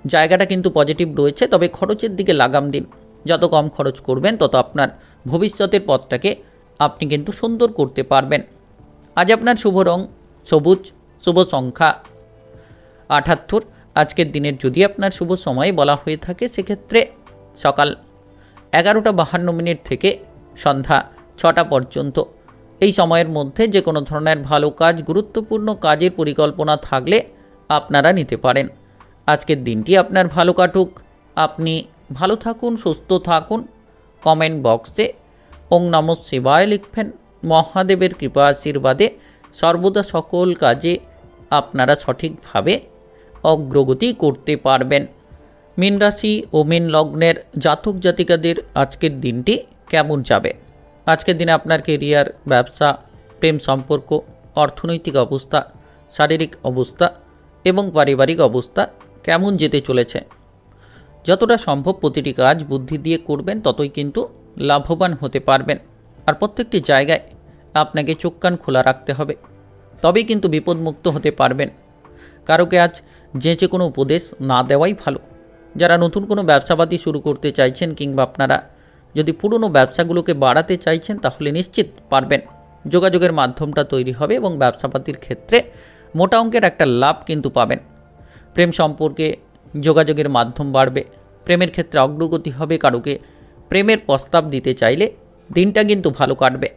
জায়গাটা কিন্তু পজিটিভ রয়েছে, তবে খরচের দিকে লাগাম দিন। যত কম খরচ করবেন তত আপনার ভবিষ্যতের পথটাকে আপনি কিন্তু সুন্দর করতে পারবেন। আজ আপনার শুভ রং সবুজ, শুভ সংখ্যা 78। আজকের দিনের যদি আপনার শুভ সময় বলা হয়ে থাকে সেক্ষেত্রে সকাল 11:52 থেকে সন্ধ্যা 6টা পর্যন্ত। এই সময়ের মধ্যে যে কোনো ধরনের ভালো কাজ, গুরুত্বপূর্ণ কাজের পরিকল্পনা থাকলে আপনারা নিতে পারেন। আজকের দিনটি আপনার ভালো কাটুক, আপনি ভালো থাকুন, সুস্থ থাকুন। কমেন্ট বক্সে ওং নমঃ শিবায় লিখবেন। মহাদেবের কৃপা আশীর্বাদে সর্বদা সকল কাজে আপনারা সঠিকভাবে অগ্রগতি করতে পারবেন। মীন রাশি ও মীন লগ্নের জাতক জাতিকাদের আজকের দিনটি কেমন যাবে? আজকের দিনে আপনার কেরিয়ার, ব্যবসা, প্রেম সম্পর্ক, অর্থনৈতিক অবস্থা, শারীরিক অবস্থা এবং পারিবারিক অবস্থা কেমন যেতে চলেছে? যতটা সম্ভব প্রতিটি কাজ বুদ্ধি দিয়ে করবেন, ততই কিন্তু লাভবান হতে পারবেন। আর প্রত্যেকটি জায়গায় আপনাকে চোখ কান খোলা রাখতে হবে, তবেই কিন্তু বিপদমুক্ত হতে পারবেন। কারোকে আজ যে কোনো উপদেশ না দেওয়াই ভালো। যারা নতুন কোনো ব্যবসাপাতি শুরু করতে চাইছেন কিংবা আপনারা যদি পুরনো ব্যবসাগুলোকে বাড়াতে চাইছেন, তাহলে নিশ্চিত পারবেন। যোগাযোগের মাধ্যমটা তৈরি হবে এবং ব্যবসাপাতির ক্ষেত্রে মোটা অঙ্কের একটা লাভ কিন্তু পাবেন। প্রেম সম্পর্কে যোগাযোগের মাধ্যম বাড়বে, প্রেমের ক্ষেত্রে অগ্রগতি হবে। কারোকে প্রেমের প্রস্তাব দিতে চাইলে দিনটা কিন্তু ভালো কাটবে।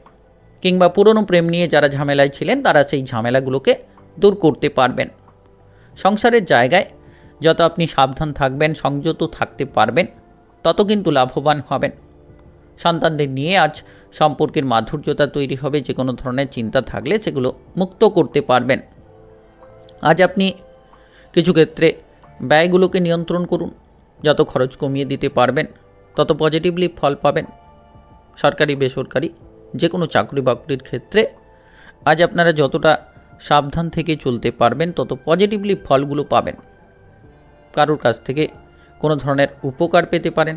কিংবা পুরনো প্রেম নিয়ে যারা ঝামেলায় ছিলেন তারা সেই ঝামেলাগুলোকে দূর করতে পারবেন। সংসারের জায়গায় যত আপনি সাবধান থাকবেন, সংযত থাকতে পারবেন, তত কিন্তু লাভবান হবেন। সন্তানদের নিয়ে আজ সম্পর্কের মাধুর্যতা তৈরি হবে। যে কোনো ধরনের চিন্তা থাকলে সেগুলো মুক্ত করতে পারবেন। আজ আপনি কিছু ক্ষেত্রে ব্যয়গুলোকে নিয়ন্ত্রণ করুন। যত খরচ কমিয়ে দিতে পারবেন তত পজিটিভলি ফল পাবেন। সরকারি, বেসরকারি যে কোনো চাকরি বাকরির ক্ষেত্রে আজ আপনারা যতটা সাবধান থেকে চলতে পারবেন তত পজিটিভলি ফলগুলো পাবেন। কারোর কাছ থেকে কোনো ধরনের উপকার পেতে পারেন।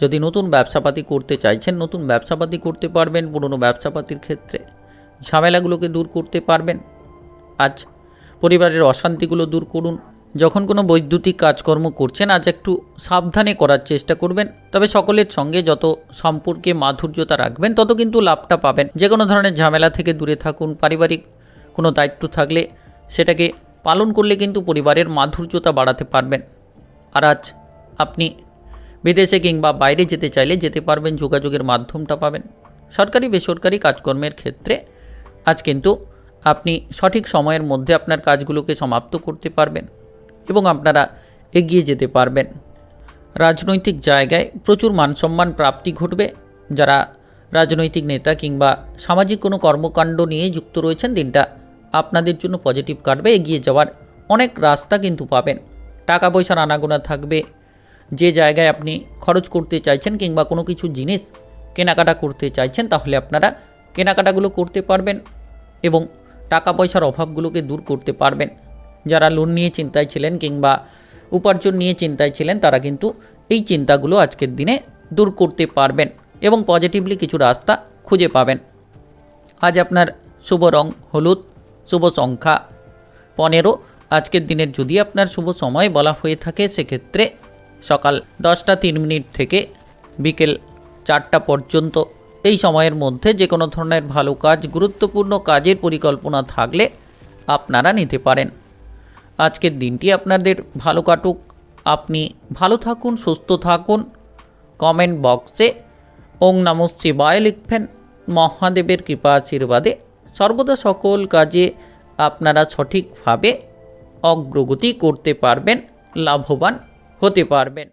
যদি নতুন ব্যবসাপাতি করতে চাইছেন, নতুন ব্যবসাপাতি করতে পারবেন। পুরনো ব্যবসাপাতির ক্ষেত্রে ঝামেলাগুলোকে দূর করতে পারবেন। আজ পরিবারের অশান্তিগুলো দূর করুন। যখন কোনো বৈদ্যুতিক কাজকর্ম করছেন আজ একটু সাবধানে করার চেষ্টা করবেন। তবে সকলের সঙ্গে যত সম্পর্কে মাধুর্যতা রাখবেন তত কিন্তু লাভটা পাবেন। যে কোনো ধরনের ঝামেলা থেকে দূরে থাকুন। পারিবারিক কোনো দায়িত্ব থাকলে সেটাকে পালন করলে কিন্তু পরিবারের মাধুর্যতা বাড়াতে পারবেন। আর আজ আপনি বিদেশে কিংবা বাইরে যেতে চাইলে যেতে পারবেন, যোগাযোগের মাধ্যমটা পাবেন। সরকারি, বেসরকারি কাজকর্মের ক্ষেত্রে আজ কিন্তু আপনি সঠিক সময়ের মধ্যে আপনার কাজগুলোকে সমাপ্ত করতে পারবেন এবং আপনারা এগিয়ে যেতে পারবেন। রাজনৈতিক জায়গায় প্রচুর মানসম্মান প্রাপ্তি ঘটবে। যারা রাজনৈতিক নেতা কিংবা সামাজিক কোনো কর্মকাণ্ড নিয়ে যুক্ত রয়েছেন, দিনটা আপনাদের জন্য পজিটিভ কাটবে। এগিয়ে যাওয়ার অনেক রাস্তা কিন্তু পাবেন। টাকা পয়সার আনাগোনা থাকবে। যে জায়গায় আপনি খরচ করতে চাইছেন কিংবা কোনো কিছু জিনিস কেনাকাটা করতে চাইছেন, তাহলে আপনারা কেনাকাটাগুলো করতে পারবেন এবং টাকা পয়সার অভাবগুলোকে দূর করতে পারবেন। যারা লোন নিয়ে চিন্তায় ছিলেন কিংবা উপার্জন নিয়ে চিন্তায় ছিলেন, তারা কিন্তু এই চিন্তাগুলো আজকের দিনে দূর করতে পারবেন এবং পজিটিভলি কিছু রাস্তা খুঁজে পাবেন। আজ আপনার শুভ রং হলুদ, শুভ সংখ্যা 15। আজকের দিনের যদি আপনার শুভ সময় বলা হয়ে থাকে সেক্ষেত্রে সকাল 10:03 থেকে বিকেল 4টা পর্যন্ত। এই সময়ের মধ্যে যে কোনো ধরনের ভালো কাজ, গুরুত্বপূর্ণ কাজের পরিকল্পনা থাকলে আপনারা নিতে পারেন। আজকের দিনটি আপনাদের ভালো কাটুক, আপনি ভালো থাকুন, সুস্থ থাকুন। কমেন্ট বক্সে ওং নমঃ শিবায় লিখবেন। মহাদেবের কৃপা আশীর্বাদে সর্বদা সকল কাজে আপনারা সঠিকভাবে অগ্রগতি করতে পারবেন, লাভবান হতে পারবেন।